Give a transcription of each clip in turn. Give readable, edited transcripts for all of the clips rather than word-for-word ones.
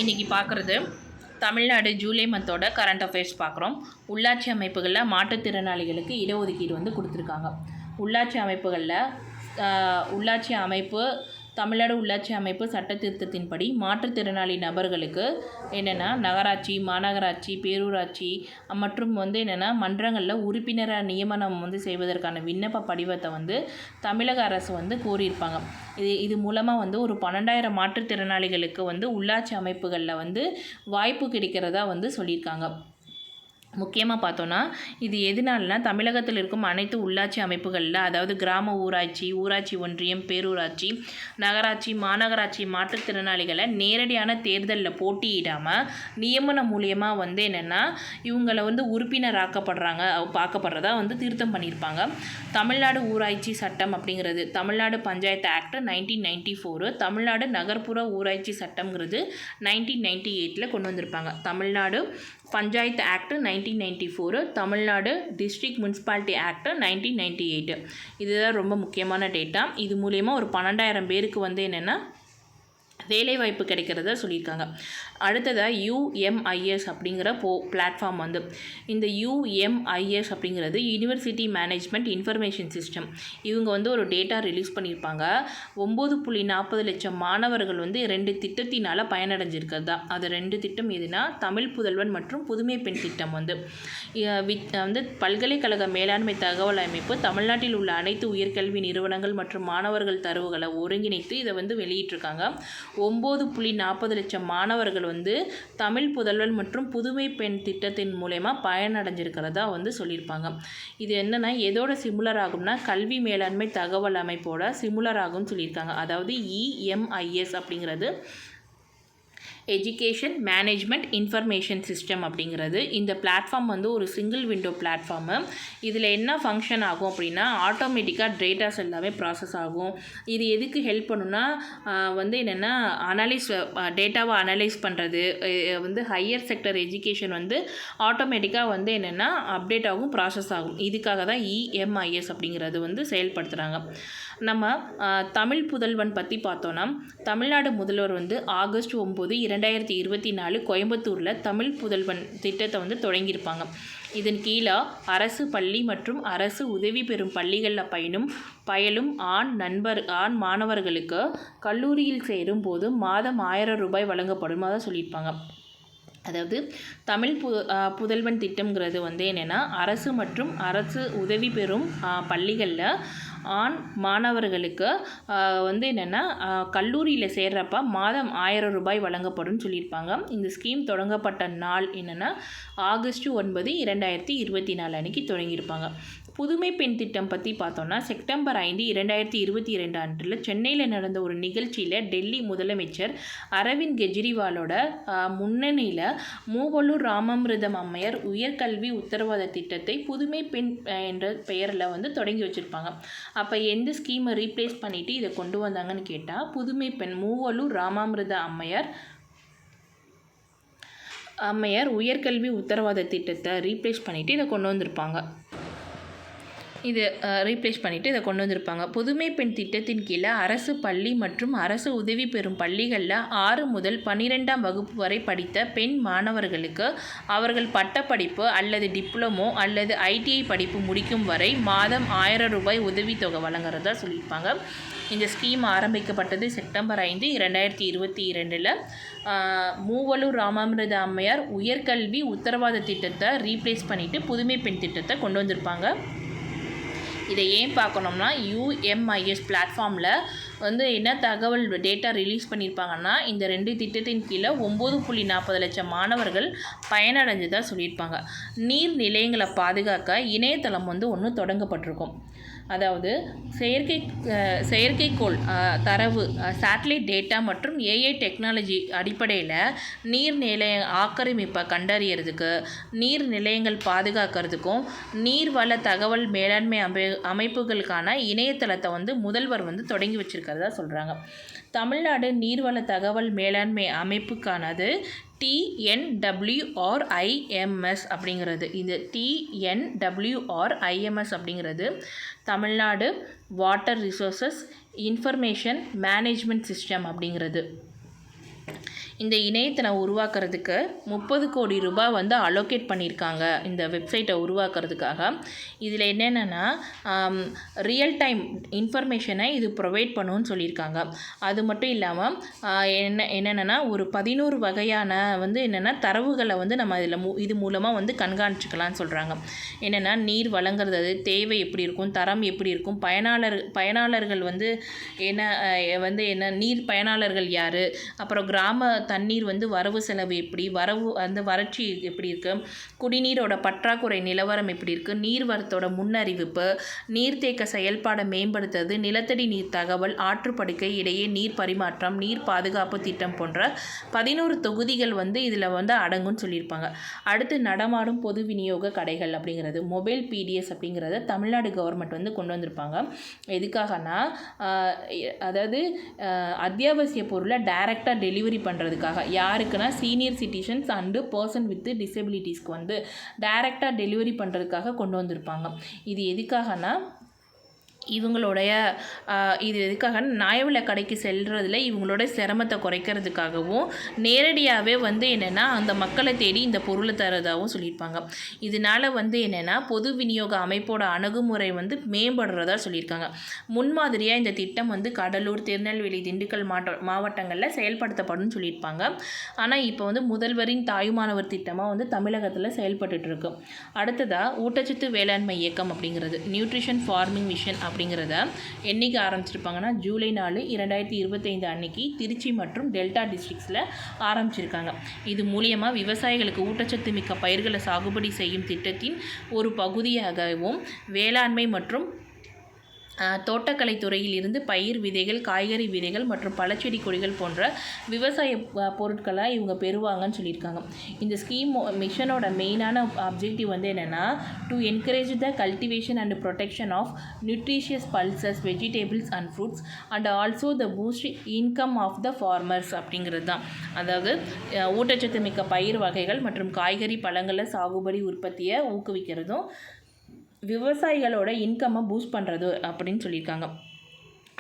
இன்றைக்கி பார்க்குறது Tamil Nadu July மந்தோட current affairs பார்க்குறோம். உள்ளாட்சி அமைப்புகளில் மாற்றுத்திறனாளிகளுக்கு இடஒதுக்கீடு வந்து கொடுத்துருக்காங்க. உள்ளாட்சி அமைப்புகளில் உள்ளாட்சி அமைப்பு தமிழ்நாடு உள்ளாட்சி அமைப்பு சட்ட திருத்தத்தின்படி மாற்றுத்திறனாளி நபர்களுக்கு என்னென்னா நகராட்சி, மாநகராட்சி, பேரூராட்சி மற்றும் வந்து என்னென்னா மன்றங்களில் உறுப்பினரை நியமனம் வந்து செய்வதற்கான விண்ணப்ப படிவத்தை வந்து தமிழக அரசு வந்து கோரியிருப்பாங்க. இது மூலமாக வந்து ஒரு 12,000 மாற்றுத்திறனாளிகளுக்கு வந்து உள்ளாட்சி அமைப்புகளில் வந்து வாய்ப்பு கிடைக்கிறதா வந்து சொல்லியிருக்காங்க. முக்கியமாக பார்த்தோன்னா இது எதனாலனா தமிழகத்தில் இருக்கும் அனைத்து உள்ளாட்சி அமைப்புகளில், அதாவது கிராம ஊராட்சி, ஊராட்சி ஒன்றியம், பேரூராட்சி, நகராட்சி, மாநகராட்சி மாற்றுத்திறனாளிகளை நேரடியான தேர்தலில் போட்டியிடாமல் நியமனம் மூலியமாக வந்து என்னென்னா இவங்களை வந்து பார்க்கப்படுறதா வந்து திருத்தம் பண்ணியிருப்பாங்க. தமிழ்நாடு ஊராட்சி சட்டம் அப்படிங்கிறது தமிழ்நாடு பஞ்சாயத்து ஆக்ட் 1994, தமிழ்நாடு நகர்ப்புற ஊராட்சி சட்டம்ங்கிறது 1998 கொண்டு வந்திருப்பாங்க. Tamil Nadu panchayat act 1994, Tamil Nadu district municipality act 1998. இதுதான் ரொம்ப முக்கியமான டேட்டா. இது மூலயமா ஒரு 12,000 பேருக்கு வந்து என்னென்னா வேலைவாய்ப்பு கிடைக்கிறத சொல்லியிருக்காங்க. அடுத்ததாக UMIS அப்படிங்கிற பிளாட்ஃபார்ம் வந்து இந்த UMIS அப்படிங்கிறது யூனிவர்சிட்டி மேனேஜ்மெண்ட் இன்ஃபர்மேஷன் சிஸ்டம். இவங்க வந்து ஒரு டேட்டா ரிலீஸ் பண்ணியிருப்பாங்க. 9.40 லட்சம் மாணவர்கள் வந்து 2 திட்டத்தினால் பயனடைஞ்சிருக்கிறது தான். அது 2 திட்டம் எதுனா தமிழ் புதல்வன் மற்றும் புதுமை பெண் திட்டம் வந்து பல்கலைக்கழக மேலாண்மை தகவல் அமைப்பு தமிழ்நாட்டில் உள்ள அனைத்து உயர்கல்வி நிறுவனங்கள் மற்றும் மாணவர்கள் தரவுகளை ஒருங்கிணைத்து இதை வந்து வெளியிட்டிருக்காங்க. 9.40 லட்சம் மாணவர்கள் வந்து தமிழ் புதல்வன் மற்றும் புதுமை பெண் திட்டத்தின் மூலமா பயனடைஞ்சிருக்கிறதா வந்து சொல்லியிருப்பாங்க. இது என்னென்னா எதோட சிமுலர் ஆகும்னா கல்வி மேலாண்மை தகவல் அமைப்போட சிமுலர் ஆகும்னு சொல்லியிருக்காங்க. அதாவது EMIS அப்படிங்கிறது எஜுகேஷன் மேனேஜ்மெண்ட் இன்ஃபர்மேஷன் சிஸ்டம் அப்படிங்கிறது. இந்த பிளாட்ஃபார்ம் வந்து ஒரு சிங்கிள் விண்டோ பிளாட்ஃபார்மு. இதில் என்ன ஃபங்க்ஷன் ஆகும் அப்படின்னா ஆட்டோமேட்டிக்காக டேட்டாஸ் எல்லாமே ப்ராசஸ் ஆகும். இது எதுக்கு ஹெல்ப் பண்ணுன்னா வந்து என்னென்னா டேட்டாவை அனலைஸ் பண்ணுறது வந்து ஹையர் செக்டர் எஜுகேஷன் வந்து ஆட்டோமேட்டிக்காக வந்து என்னென்னா அப்டேட் ஆகும், ப்ராசஸ் ஆகும். இதுக்காக தான் EMIS அப்படிங்கிறது வந்து செயல்படுத்துகிறாங்க. நம்ம தமிழ் புதல்வன் பற்றி பார்த்தோன்னா தமிழ்நாடு முதல்வர் வந்து ஆகஸ்ட் 9, 2024 கோயம்புத்தூரில் தமிழ் புதல்வன் திட்டத்தை வந்து தொடங்கியிருப்பாங்க. இதன் கீழே அரசு பள்ளி மற்றும் அரசு உதவி பெறும் பள்ளிகளில் பயிலும் ஆண் மாணவர்களுக்கு கல்லூரியில் சேரும் போது மாதம் 1000 ரூபாய் வழங்கப்படும் தான் சொல்லியிருப்பாங்க. அதாவது தமிழ் புதல்வன் திட்டம்ங்கிறது வந்து என்னென்னா அரசு மற்றும் அரசு உதவி பெறும் பள்ளிகளில் ஆண் மாணவர்களுக்கு வந்து என்னென்னா கல்லூரியில் சேர்றப்ப மாதம் 1000 ரூபாய் வழங்கப்படும் சொல்லியிருப்பாங்க. இந்த ஸ்கீம் தொடங்கப்பட்ட நாள் என்னென்னா ஆகஸ்ட் 9, 2024 அன்றைக்கி தொடங்கியிருப்பாங்க. புதுமை பெண் திட்டம் பற்றி பார்த்தோன்னா செப்டம்பர் 5, 2022 அன்றில் சென்னையில் நடந்த ஒரு நிகழ்ச்சியில் டெல்லி முதலமைச்சர் அரவிந்த் கெஜ்ரிவாலோட முன்னணியில் மூவலூர் ராமாமிர்தம் அம்மையார் உயர்கல்வி உத்தரவாத திட்டத்தை புதுமை பெண் என்ற பெயரில் வந்து தொடங்கி வச்சுருப்பாங்க. அப்போ எந்த ஸ்கீமை ரீப்ளேஸ் பண்ணிவிட்டு இதை கொண்டு வந்தாங்கன்னு கேட்டால் புதுமை பெண் மூவலூர் ராமாமிர்த அம்மையார் உயர்கல்வி உத்தரவாத திட்டத்தை ரீப்ளேஸ் பண்ணிவிட்டு இதை கொண்டு வந்திருப்பாங்க. புதுமை பெண் திட்டத்தின் கீழே அரசு பள்ளி மற்றும் அரசு உதவி பெறும் பள்ளிகளில் 6 முதல் 12ஆம் வகுப்பு வரை படித்த பெண் மாணவர்களுக்கு அவர்கள் பட்டப்படிப்பு அல்லது டிப்ளமோ அல்லது ITI படிப்பு முடிக்கும் வரை மாதம் 1000 ரூபாய் உதவித்தொகை வழங்குறதா சொல்லியிருப்பாங்க. இந்த ஸ்கீம் ஆரம்பிக்கப்பட்டது செப்டம்பர் 5, 2022 மூவலூர் ராமாமிர்த அம்மையார் உயர்கல்வி உத்தரவாத திட்டத்தை ரீப்ளேஸ் பண்ணிவிட்டு புதுமை பெண் திட்டத்தை கொண்டு வந்திருப்பாங்க. இதை ஏன் பார்க்கணும்னா UMIS பிளாட்ஃபார்மில் வந்து என்ன தகவல் டேட்டா ரிலீஸ் பண்ணியிருப்பாங்கன்னா இந்த 2 திட்டத்தின் கீழே 9.40 லட்சம் மாணவர்கள் பயனடைஞ்சதாக சொல்லியிருப்பாங்க. நீர் நிலையங்களை பாதுகாக்க இணையதளம் வந்து ஒன்று தொடங்கப்பட்டிருக்கும். அதாவது செயற்கைக்கோள் தரவு சேட்டலைட் டேட்டா மற்றும் AI டெக்னாலஜி அடிப்படையில் நீர்நிலைய ஆக்கிரமிப்பை கண்டறியறதுக்கு, நீர் நிலையங்கள் பாதுகாக்கிறதுக்கும் நீர்வள தகவல் மேலாண்மை அமைப்புகளுக்கான இணையதளத்தை வந்து முதல்வர் வந்து தொடங்கி வச்சிருக்கிறதா சொல்கிறாங்க. தமிழ்நாடு நீர்வள தகவல் மேலாண்மை அமைப்புக்கானது TNWRIMS அப்படிங்கிறது. இந்த TNWRIMS அப்படிங்கிறது Tamil Nadu water resources information management system அப்படிங்கிறது. இந்த இணையத்தை உருவாக்குறதுக்கு 30 கோடி ரூபாய் வந்து அலோகேட் பண்ணியிருக்காங்க இந்த வெப்சைட்டை உருவாக்குறதுக்காக. இதில் என்னென்னா ரியல் டைம் இன்ஃபர்மேஷனை இது ப்ரொவைட் பண்ணுன்னு சொல்லியிருக்காங்க. அது மட்டும் இல்லாமல் என்னென்னா ஒரு 11 வகையான வந்து என்னென்னா தரவுகளை வந்து நம்ம இதில் இது மூலமாக வந்து கண்காணிச்சிக்கலாம்னு சொல்கிறாங்க. என்னென்னா நீர் வழங்குறது தேவை எப்படி இருக்கும், தரம் எப்படி இருக்கும், பயனாளர்கள் வந்து என்ன நீர் பயனாளர்கள் யார், அப்புறம் கிராம தண்ணீர் வந்து வரவு செலவு எப்படி, அந்த வறட்சி எப்படி இருக்குது, குடிநீரோட பற்றாக்குறை நிலவரம் எப்படி இருக்குது, நீர்வரத்தோட முன்னறிவிப்பு, நீர்த்தேக்க செயல்பாடை மேம்படுத்துறது, நிலத்தடி நீர் தகவல், ஆற்றுப்படுக்கை இடையே நீர் பரிமாற்றம், நீர் பாதுகாப்பு திட்டம் போன்ற 11 தொகுதிகள் வந்து இதில் வந்து அடங்கும்னு சொல்லியிருப்பாங்க. அடுத்து நடமாடும் பொது விநியோக கடைகள் அப்படிங்கிறது மொபைல் பிடிஎஸ் அப்படிங்கிறத தமிழ்நாடு கவர்மெண்ட் வந்து கொண்டு வந்திருப்பாங்க. எதுக்காகனா அதாவது அத்தியாவசிய பொருளை டைரெக்டாக டெலிவரி பண்ணுறதுக்காக. யாருக்குன்னா senior citizens and person with டிசபிலிட்டிஸ்க்கு வந்து டைரெக்டாக டெலிவரி பண்ணுறதுக்காக கொண்டு வந்திருப்பாங்க. இது எதுக்காகனா இவங்களுடைய இது எதுக்காக நியாய விலை கடைக்கு செல்றதில் இவங்களோட சிரமத்தை குறைக்கிறதுக்காகவும் நேரடியாகவே வந்து என்னென்னா அந்த மக்களை தேடி இந்த பொருளை தரதாகவும் சொல்லியிருப்பாங்க. இதனால் வந்து என்னென்னா பொது விநியோக அமைப்போட அணுகுமுறை வந்து மேம்படுறதா சொல்லியிருக்காங்க. முன்மாதிரியாக இந்த திட்டம் வந்து கடலூர், திருநெல்வேலி, திண்டுக்கல் மாவட்டங்களில் செயல்படுத்தப்படும்னு சொல்லியிருப்பாங்க. ஆனால் இப்போ வந்து முதல்வரின் தாயுமானவர் திட்டமாக வந்து தமிழகத்தில் செயல்பட்டுருக்கு. அடுத்ததாக ஊட்டச்சத்து வேளாண்மை இயக்கம் அப்படிங்கிறது நியூட்ரிஷன் ஃபார்மிங் மிஷன் அப்படிங்கிறத என்றைக்கு ஆரம்பிச்சிருப்பாங்கன்னா ஜூலை 4, 2025 அன்னைக்கு திருச்சி மற்றும் டெல்டா டிஸ்ட்ரிக்ஸில் ஆரம்பிச்சிருக்காங்க. இது மூலியமாக விவசாயிகளுக்கு ஊட்டச்சத்து மிக்க பயிர்களை சாகுபடி செய்யும் திட்டத்தின் ஒரு பகுதியாகவும் வேளாண்மை மற்றும் தோட்டக்கலை துறையில் இருந்து பயிர் விதைகள், காய்கறி விதைகள் மற்றும் பழச்செடி கொடிகள் போன்ற விவசாய பொருட்களை இவங்க பெறுவாங்கன்னு சொல்லியிருக்காங்க. இந்த ஸ்கீம் மிஷனோட மெயினான அப்ஜெக்டிவ் வந்து என்னென்னா to encourage the cultivation and protection of nutritious pulses, vegetables and fruits and also the boost income of the farmers அப்படிங்கிறது தான். அதாவது ஊட்டச்சத்து மிக்க பயிர் வகைகள் மற்றும் காய்கறி பழங்களை சாகுபடி உற்பத்தியை ஊக்குவிக்கிறதும் விவசாயிகளோட இன்கம்மை பூஸ்ட் பண்ணுறது அப்படின்னு சொல்லியிருக்காங்க.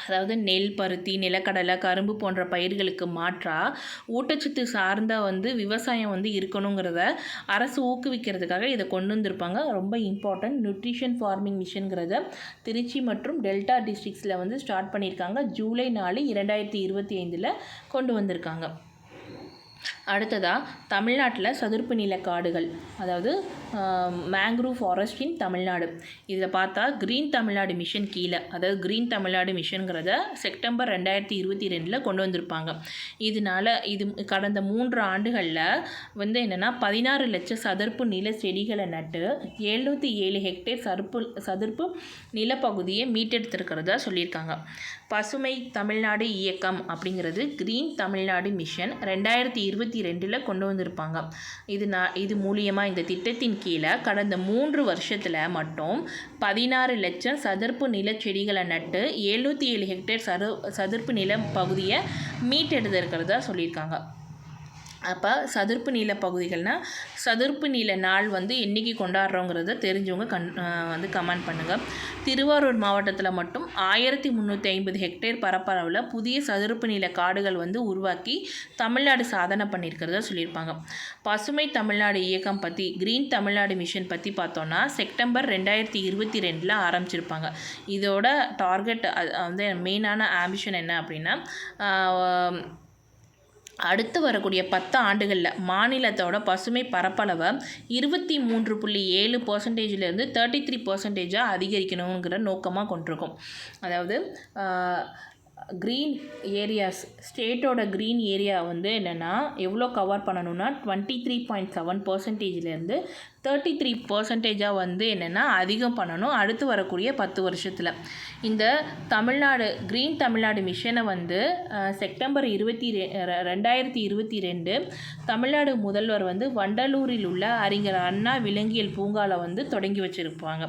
அதாவது நெல், பருத்தி, நிலக்கடலை, கரும்பு போன்ற பயிர்களுக்கு மாற்றாக ஊட்டச்சத்து சார்ந்த வந்து விவசாயம் வந்து இருக்கணுங்கிறத அரசு ஊக்குவிக்கிறதுக்காக இதை கொண்டு வந்திருப்பாங்க. ரொம்ப இம்பார்ட்டன்ட். நியூட்ரிஷன் ஃபார்மிங் மிஷன்கிறத திருச்சி மற்றும் டெல்டா டிஸ்ட்ரிக்ஸில் வந்து ஸ்டார்ட் பண்ணியிருக்காங்க. ஜூலை 4, 2025 கொண்டு வந்திருக்காங்க. அடுத்ததாக தமிழ்நாட்டில் சதுப்பு நில காடுகள், அதாவது மேங்க்ரூவ் ஃபாரஸ்ட் இன் தமிழ்நாடு. இதில் பார்த்தா க்ரீன் தமிழ்நாடு மிஷன் கீழே, அதாவது க்ரீன் தமிழ்நாடு மிஷனுங்கிறத செப்டம்பர் 2022 கொண்டு வந்திருப்பாங்க. இதனால் இது கடந்த 3 ஆண்டுகளில் வந்து என்னென்னா 16 லட்சம் சதுப்பு நில செடிகளை நட்டு 707 ஹெக்டேர் சதுப்பு நிலப்பகுதியை மீட்டெடுத்திருக்கிறதா சொல்லியிருக்காங்க. பசுமை தமிழ்நாடு இயக்கம் அப்படிங்கிறது க்ரீன் தமிழ்நாடு மிஷன் 2022 கொண்டு வந்திருப்பாங்க. இது மூலியமாக இந்த திட்டத்தின் கீழே கடந்த 3 வருஷத்தில் மட்டும் 16 லட்சம் சதுப்பு நில செடிகளை நட்டு 707 ஹெக்டேர் சதுப்பு நில பகுதியை மீட்டெடுத்திருக்கிறதா சொல்லியிருக்காங்க. அப்போ சதுப்பு நில பகுதிகள்னால் சதுப்பு நில நாள் வந்து என்றைக்கு கொண்டாடுறோங்கிறத தெரிஞ்சவங்க வந்து கமெண்ட் பண்ணுங்கள். திருவாரூர் மாவட்டத்தில் மட்டும் 1350 ஹெக்டேர் பரப்பளவில் புதிய சதுப்பு நில காடுகள் வந்து உருவாக்கி தமிழ்நாடு சாதனை பண்ணியிருக்கிறதா சொல்லியிருப்பாங்க. பசுமை தமிழ்நாடு இயக்கம் பற்றி க்ரீன் தமிழ்நாடு மிஷன் பற்றி பார்த்தோன்னா செப்டம்பர் 2022 ஆரம்பிச்சிருப்பாங்க. இதோட டார்கெட் வந்து மெயினான ஆம்பிஷன் என்ன அப்படின்னா அடுத்து வரக்கூடிய 10 ஆண்டுகளில் மாநிலத்தோட பசுமை பரப்பளவை 23.7% 33% அதிகரிக்கணுங்கிற நோக்கமாக கொண்டிருக்கும். அதாவது க்ரீன் ஏரியாஸ், ஸ்டேட்டோட க்ரீன் ஏரியா வந்து என்னென்னா எவ்வளோ கவர் பண்ணணும்னா 23.7% 33% வந்து என்னென்னா அதிகம் பண்ணணும் அடுத்து வரக்கூடிய 10 வருஷத்தில். இந்த க்ரீன் தமிழ்நாடு மிஷனை வந்து செப்டம்பர் 2022 தமிழ்நாடு முதல்வர் வந்து வண்டலூரில் உள்ள அறிஞர் அண்ணா விலங்கியல் பூங்காவில் வந்து தொடங்கி வச்சுருப்பாங்க.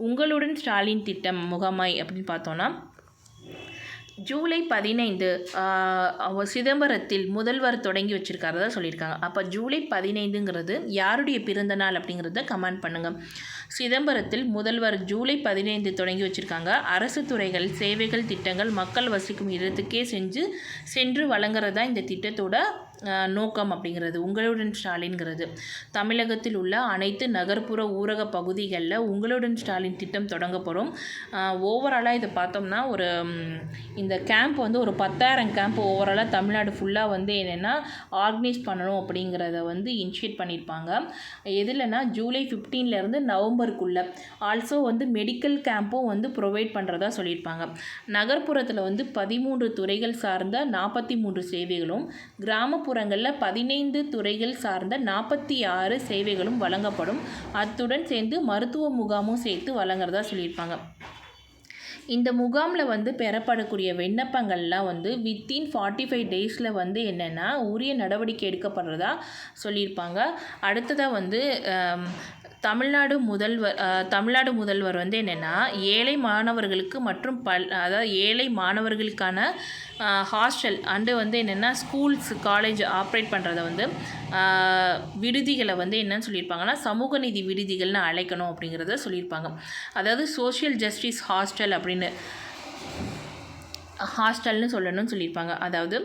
உங்களுடன் ஸ்டாலின் திட்டம் முகமை அப்படின்னு பார்த்தோன்னா ஜூலை 15 சிதம்பரத்தில் முதல்வர் தொடங்கி வச்சுருக்காரதா சொல்லியிருக்காங்க. அப்போ ஜூலை 15ங்கிறது யாருடைய பிறந்த நாள் அப்படிங்கிறத கமெண்ட் பண்ணுங்கள். சிதம்பரத்தில் முதல்வர் ஜூலை 15 தொடங்கி வச்சுருக்காங்க. அரசு துறைகள், சேவைகள், திட்டங்கள் மக்கள் வசிக்கும் இடத்துக்கே சென்று வழங்குறதா இந்த திட்டத்தோட நோக்கம் அப்படிங்கிறது. உங்களுடன் ஸ்டாலின்கிறது தமிழகத்தில் உள்ள அனைத்து நகர்ப்புற ஊரக பகுதிகளில் உங்களுடன் ஸ்டாலின் திட்டம் தொடங்கப்படும். ஓவராலாக இதை பார்த்தோம்னா இந்த கேம்ப் வந்து ஒரு 10,000 கேம்ப் ஓவராலாக தமிழ்நாடு ஃபுல்லாக வந்து என்னென்னா ஆர்கனைஸ் பண்ணணும் அப்படிங்கிறத வந்து இனிஷியேட் பண்ணியிருப்பாங்க. எதுலனா ஜூலை 15லேருந்து நவம்பருக்குள்ளே. ஆல்சோ வந்து மெடிக்கல் கேம்பும் வந்து ப்ரொவைட் பண்ணுறதா சொல்லியிருப்பாங்க. நகர்ப்புறத்தில் வந்து 13 துறைகள் சார்ந்த 43 சேவைகளும், கிராமப்புறங்களில் 15 துறைகள் சார்ந்த 46 சேவைகளும் வழங்கப்படும். அத்துடன் சேர்ந்து மருத்துவ முகாமும் சேர்த்து வழங்குறதா சொல்லியிருப்பாங்க. இந்த முகாமில் வந்து பெறப்படக்கூடிய விண்ணப்பங்கள்லாம் வந்து வித்தின் 45 டேஸில் வந்து என்னென்னா உரிய நடவடிக்கை எடுக்கப்படுறதா சொல்லியிருப்பாங்க. அடுத்ததாக வந்து தமிழ்நாடு முதல்வர் வந்து என்னென்னா ஏழை மாணவர்களுக்கு மற்றும் அதாவது ஏழை மாணவர்களுக்கான ஹாஸ்டல் அண்டு வந்து என்னென்னா ஸ்கூல்ஸ், காலேஜ் ஆப்ரேட் பண்ணுறத வந்து விடுதிகளை வந்து என்னன்னு சொல்லியிருப்பாங்கன்னா சமூக நீதி விடுதிகள்னு அழைக்கணும் அப்படிங்கிறத சொல்லியிருப்பாங்க. அதாவது சோஷியல் ஜஸ்டிஸ் ஹாஸ்டல்னு சொல்லணும்னு சொல்லியிருப்பாங்க. அதாவது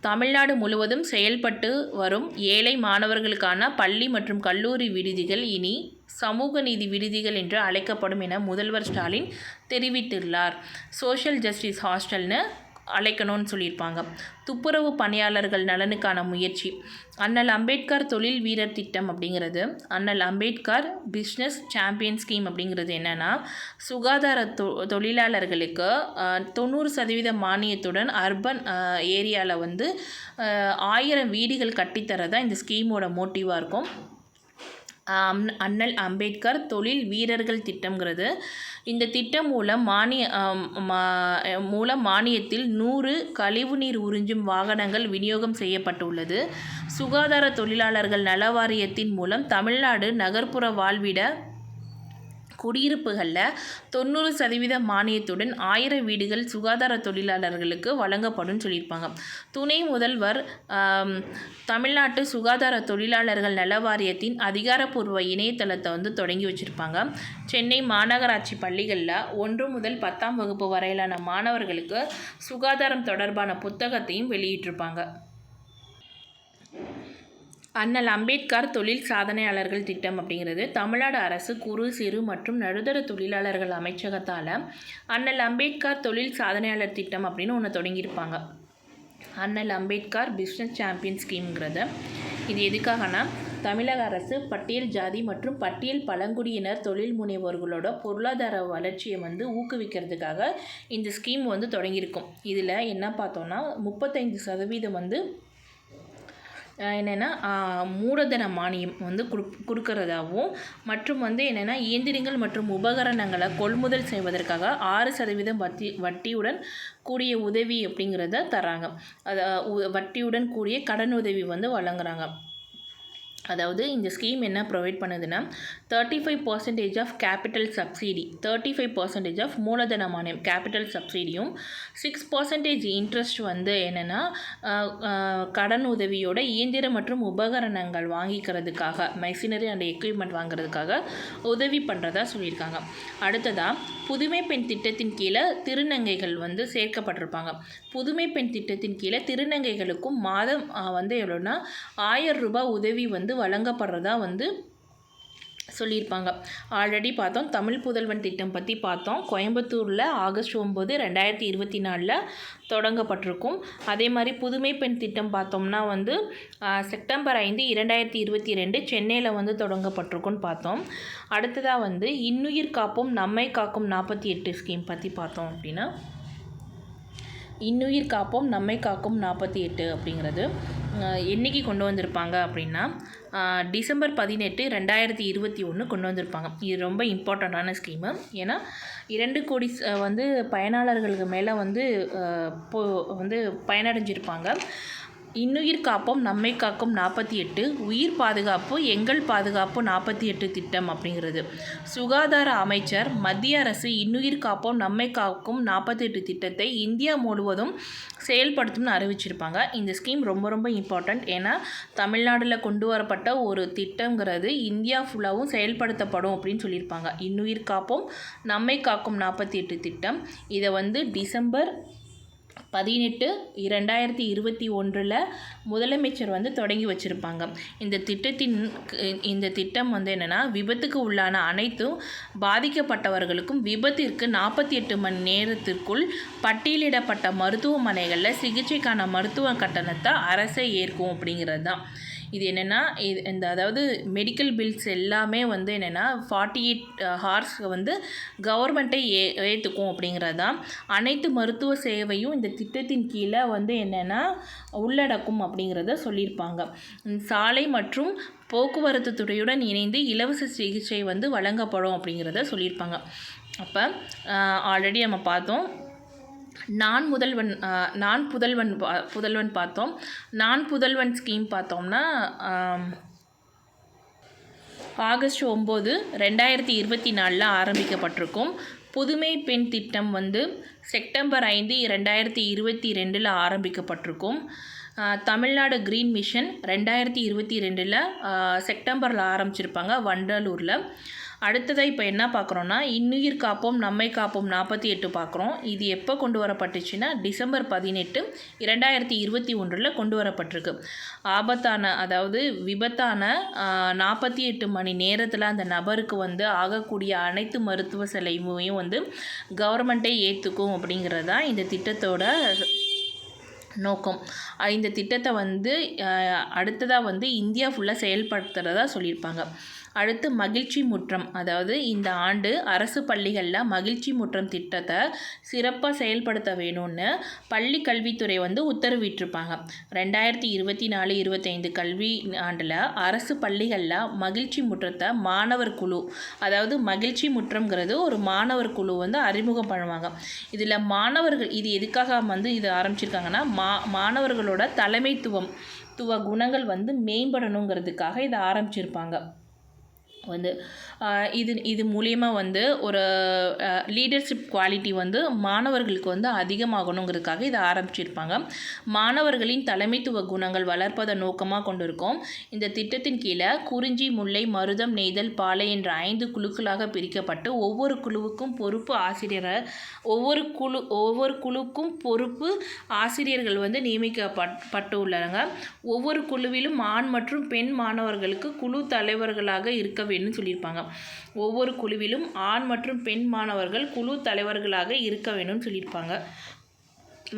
தமிழ்நாடு முழுவதும் செயல்பட்டு வரும் ஏழை மாணவர்களுக்கான பள்ளி மற்றும் கல்லூரி விடுதிகள் இனி சமூக நீதி விடுதிகள் என்று அழைக்கப்படும் என முதல்வர் ஸ்டாலின் தெரிவித்துள்ளார். சோஷியல் ஜஸ்டிஸ் ஹாஸ்டல்னு அழைக்கணும்னு சொல்லியிருப்பாங்க. துப்புரவு பணியாளர்கள் நலனுக்கான முயற்சி. அண்ணல் அம்பேத்கர் தொழில் வீரர் திட்டம் அப்படிங்கிறது, அண்ணல் அம்பேத்கர் பிஸ்னஸ் சாம்பியன் ஸ்கீம் அப்படிங்கிறது என்னென்னா சுகாதார தொழிலாளர்களுக்கு 90% மானியத்துடன் அர்பன் ஏரியாவில் வந்து 1000 வீடுகள் கட்டித்தரதான் இந்த ஸ்கீமோட மோட்டிவாக இருக்கும். அண்ணல் அம்பேத்கர் தொழில் வீரர்கள் திட்டம்ங்கிறது இந்த திட்டம் மூலம் மானியத்தில் 100 கழிவுநீர் உறிஞ்சும் வாகனங்கள் விநியோகம் செய்யப்பட்டுள்ளது. சுகாதார தொழிலாளர்கள் நல வாரியத்தின் மூலம் தமிழ்நாடு நகர்ப்புற வாழ்விட குடியிருப்புகளில் 90% மானியத்துடன் 1000 வீடுகள் சுகாதார தொழிலாளர்களுக்கு வழங்கப்படும் சொல்லியிருப்பாங்க. துணை முதல்வர் தமிழ்நாட்டு சுகாதார தொழிலாளர்கள் நல வாரியத்தின் அதிகாரப்பூர்வ இணையதளத்தை வந்து தொடங்கி வச்சுருப்பாங்க. சென்னை மாநகராட்சி பள்ளிகளில் 1 முதல் 10ஆம் வகுப்பு வரையிலான மாணவர்களுக்கு சுகாதாரம் தொடர்பான புத்தகத்தையும் வெளியிட்டிருப்பாங்க. அண்ணல் அம்பேத்கர் தொழில் சாதனையாளர்கள் திட்டம் அப்படிங்கிறது தமிழ்நாடு அரசு குறு, சிறு மற்றும் நடுத்தர தொழிலாளர்கள் அமைச்சகத்தால் அண்ணல் அம்பேத்கர் தொழில் சாதனையாளர் திட்டம் அப்படின்னு ஒன்று தொடங்கியிருப்பாங்க. அண்ணல் அம்பேத்கர் பிஸ்னஸ் சாம்பியன் ஸ்கீம்ங்கிறது இது எதுக்காகனா தமிழக அரசு பட்டியல் ஜாதி மற்றும் பட்டியல் பழங்குடியினர் தொழில் முனைவோர்களோட பொருளாதார வளர்ச்சியை வந்து ஊக்குவிக்கிறதுக்காக இந்த ஸ்கீம் வந்து தொடங்கியிருக்கும். இதில் என்ன பார்த்தோன்னா 35% வந்து என்னென்னா மூலதன மானியம் வந்து கொடுக்கறதாகவும் மற்றும் வந்து என்னென்னா இயந்திரங்கள் மற்றும் உபகரணங்களை கொள்முதல் செய்வதற்காக 6% வட்டியுடன் கூடிய உதவி அப்படிங்கிறத தராங்க. வட்டியுடன் கூடிய கடன் உதவி வந்து வழங்குறாங்க. அதாவது இந்த ஸ்கீம் என்ன ப்ரொவைட் பண்ணுதுன்னா 35% ஆஃப் கேபிட்டல் சப்சிடி, 35% ஆஃப் மூலதன மானியம் கேபிட்டல் சப்சிடியும் 6% இன்ட்ரெஸ்ட் வந்து என்னென்னா கடன் உதவியோட இயந்திர மற்றும் உபகரணங்கள் வாங்கிக்கிறதுக்காக மெஷினரி அண்ட் எக்யூப்மெண்ட் வாங்குறதுக்காக உதவி பண்ணுறதா சொல்லியிருக்காங்க. அடுத்ததாக புதுமை பெண் திட்டத்தின் கீழே திருநங்கைகள் வந்து சேர்க்கப்பட்டிருப்பாங்க. புதுமை பெண் திட்டத்தின் கீழே திருநங்கைகளுக்கும் மாதம் வந்து எவ்வளோன்னா 1000 ரூபாய் உதவி வந்து வழங்கப்படுறதா வந்து சொல்லியிருப்பாங்க. ஆல்ரெடி பார்த்தோம் தமிழ் புதல்வன் திட்டம் பற்றி பார்த்தோம். கோயம்புத்தூரில் ஆகஸ்ட் 9, 2024 தொடங்கப்பட்டிருக்கும். அதே மாதிரி புதுமை பெண் திட்டம் பார்த்தோம்னா வந்து செப்டம்பர் 5, 2022 சென்னையில் வந்து தொடங்கப்பட்டிருக்குன்னு பார்த்தோம். அடுத்ததாக வந்து இன்னுயிர் காப்போம் நம்மை காக்கும் 48 ஸ்கீம் பற்றி பார்த்தோம். அப்படின்னா இன்னுயிர் காப்போம் நம்மை காக்கும் 48 அப்படிங்கிறது என்றைக்கு கொண்டு வந்திருப்பாங்க அப்படின்னா டிசம்பர் 18, 2021 கொண்டு வந்திருப்பாங்க. இது ரொம்ப இம்பார்ட்டண்ட்டான ஸ்கீமு. ஏன்னா 2 கோடி வந்து பயனாளர்களுக்கு மேலே வந்து பயனடைஞ்சிருப்பாங்க. இன்னுயிர் காப்போம் நம்மை காக்கும் 48, உயிர் பாதுகாப்பு எங்கள் பாதுகாப்பு 48 திட்டம் அப்படிங்கிறது. சுகாதார அமைச்சர் மத்திய அரசு இன்னுயிர் காப்போம் நம்மை காக்கும் 48 திட்டத்தை இந்தியா முழுவதும் செயல்படுத்தும்னு அறிவிச்சிருப்பாங்க. இந்த ஸ்கீம் ரொம்ப ரொம்ப இம்பார்ட்டண்ட். ஏன்னா தமிழ்நாட்டில் கொண்டு வரப்பட்ட ஒரு திட்டங்கிறது இந்தியா ஃபுல்லாகவும் செயல்படுத்தப்படும் அப்படின்னு சொல்லியிருப்பாங்க. இன்னுயிர் காப்போம் நம்மை காக்கும் 48 திட்டம். இதை வந்து டிசம்பர் 18, 2021 முதலமைச்சர் வந்து தொடங்கி வச்சுருப்பாங்க. இந்த திட்டம் வந்து என்னென்னா, விபத்துக்கு உள்ளான அனைத்தும் பாதிக்கப்பட்டவர்களுக்கும் விபத்திற்கு 48 மணி நேரத்திற்குள் பட்டியலிடப்பட்ட மருத்துவமனைகளில் சிகிச்சைக்கான மருத்துவ கட்டணத்தை அரசே ஏற்கும் அப்படிங்கிறது தான். இது என்னென்னா, அதாவது மெடிக்கல் பில்ஸ் எல்லாமே வந்து என்னென்னா 48 ஹார்ஸ் வந்து கவர்மெண்ட்டை ஏற்றுக்கும் அப்படிங்கிறது தான். அனைத்து மருத்துவ சேவையும் இந்த திட்டத்தின் கீழே வந்து என்னென்னா உள்ளடக்கும் அப்படிங்கிறத சொல்லியிருப்பாங்க. சாலை மற்றும் போக்குவரத்து துறையுடன் இணைந்து இலவச சிகிச்சை வந்து வழங்கப்படும் அப்படிங்கிறத சொல்லியிருப்பாங்க. அப்போ ஆல்ரெடி நம்ம பார்த்தோம், நான் புதல்வன் பார்த்தோம். நான் புதல்வன் ஸ்கீம் பார்த்தோம்னா ஆகஸ்ட் 9, 2024 ஆரம்பிக்கப்பட்டிருக்கும். புதுமை பெண் திட்டம் வந்து செப்டம்பர் 5, 2022 ஆரம்பிக்கப்பட்டிருக்கும். தமிழ்நாடு கிரீன் மிஷன் 2022 செப்டம்பரில் ஆரம்பிச்சிருப்பாங்க வண்டலூரில். அடுத்ததாக இப்போ என்ன பார்க்குறோன்னா, இன்னுயிர் காப்போம் நம்மை காப்போம் 48 பார்க்குறோம். இது எப்போ கொண்டு வரப்பட்டுச்சுன்னா டிசம்பர் 18, 2021 கொண்டு வரப்பட்டிருக்கு. அதாவது விபத்தான 48 மணி நேரத்தில் அந்த நபருக்கு வந்து ஆகக்கூடிய அனைத்து மருத்துவ செலவையும் வந்து கவர்மெண்ட்டே ஏற்றுக்கும் அப்படிங்கிறது தான் இந்த திட்டத்தோட நோக்கம். இந்த திட்டத்தை வந்து அடுத்ததாக வந்து இந்தியா ஃபுல்லாக செயல்படுத்துகிறதா சொல்லியிருப்பாங்க. அடுத்து மகிழ்ச்சி முற்றம். அதாவது இந்த ஆண்டு அரசு பள்ளிகளில் மகிழ்ச்சி முற்றம் திட்டத்தை சிறப்பாக செயல்படுத்த வேணும்னு பள்ளி கல்வித்துறை வந்து உத்தரவிட்டிருப்பாங்க. 2024-25 கல்வி ஆண்டில் அரசு பள்ளிகளில் மகிழ்ச்சி முற்றத்தை மாணவர் குழு, அதாவது மகிழ்ச்சி முற்றம்ங்கிறது ஒரு மாணவர் குழு வந்து அறிமுகம் பண்ணுவாங்க. இதில் மாணவர்கள் இது எதுக்காக வந்து இது ஆரம்பிச்சிருக்காங்கன்னா, மாணவர்களோட தலைமைத்துவ குணங்கள் வந்து மேம்படணுங்கிறதுக்காக இதை ஆரம்பிச்சிருப்பாங்க. வந்து இது மூலியமாக வந்து ஒரு லீடர்ஷிப் குவாலிட்டி வந்து மாணவர்களுக்கு வந்து அதிகமாகணுங்கிறதுக்காக இதை ஆரம்பிச்சிருப்பாங்க. மாணவர்களின் தலைமைத்துவ குணங்கள் வளர்ப்பதை நோக்கமாக கொண்டு இருக்கும். இந்த திட்டத்தின் கீழே குறிஞ்சி, முல்லை, மருதம், நெய்தல், பாலை என்ற 5 குழுக்களாக பிரிக்கப்பட்டு ஒவ்வொரு குழுவுக்கும் பொறுப்பு ஆசிரியர்கள் வந்து நியமிக்கப்பட்டுள்ளாங்க. ஒவ்வொரு குழுவிலும் ஆண் மற்றும் பெண் மாணவர்களுக்கு குழு தலைவர்களாக இருக்க வேணும்னு சொல்லியிருப்பாங்க. ஒவ்வொரு குழுவிலும் ஆண் மற்றும் பெண் மாணவர்கள் குழு தலைவர்களாக இருக்க வேணும்னு சொல்லியிருப்பாங்க.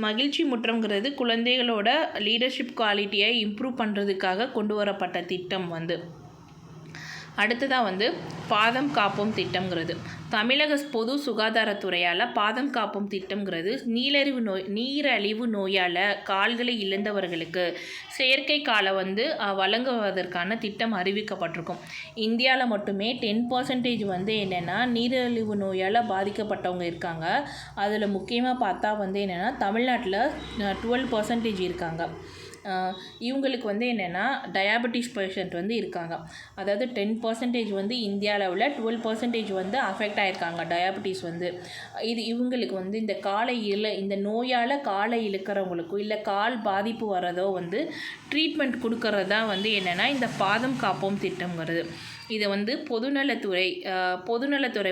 மகிழ்ச்சி முற்றம்ங்கிறது குழந்தைகளோட லீடர்ஷிப் குவாலிட்டியை இம்ப்ரூவ் பண்ணுறதுக்காக கொண்டு வரப்பட்ட திட்டம் வந்து. அடுத்ததாக வந்து பாதம் காப்போம் திட்டம்ங்கிறது. தமிழக பொது சுகாதாரத்துறையால் பாதம் காப்போம் திட்டம்ங்கிறது நீரழிவு நோயால் கால்களை இழந்தவர்களுக்கு செயற்கை காலை வந்து வழங்குவதற்கான திட்டம் அறிவிக்கப்பட்டிருக்கும். இந்தியாவில் மட்டுமே 10% வந்து என்னென்னா நீரிழிவு நோயால் பாதிக்கப்பட்டவங்க இருக்காங்க. அதில் முக்கியமாக பார்த்தா வந்து என்னென்னா தமிழ்நாட்டில் 12% இருக்காங்க. இவங்களுக்கு வந்து என்னென்னா டயாபெட்டிஸ் பேஷண்ட் வந்து இருக்காங்க. அதாவது 10% வந்து இந்தியா அளவில், 12% வந்து அஃபெக்ட் ஆகிருக்காங்க டயாபெட்டிஸ் வந்து. இவங்களுக்கு வந்து இந்த நோயால் காலை இழுக்கிறவங்களுக்கும் இல்லை கால் பாதிப்பு வரதோ வந்து ட்ரீட்மெண்ட் கொடுக்கறதா வந்து என்னென்னா இந்த பாதம் காப்போம் திட்டம்ங்கிறது. இதை வந்து பொதுநலத்துறை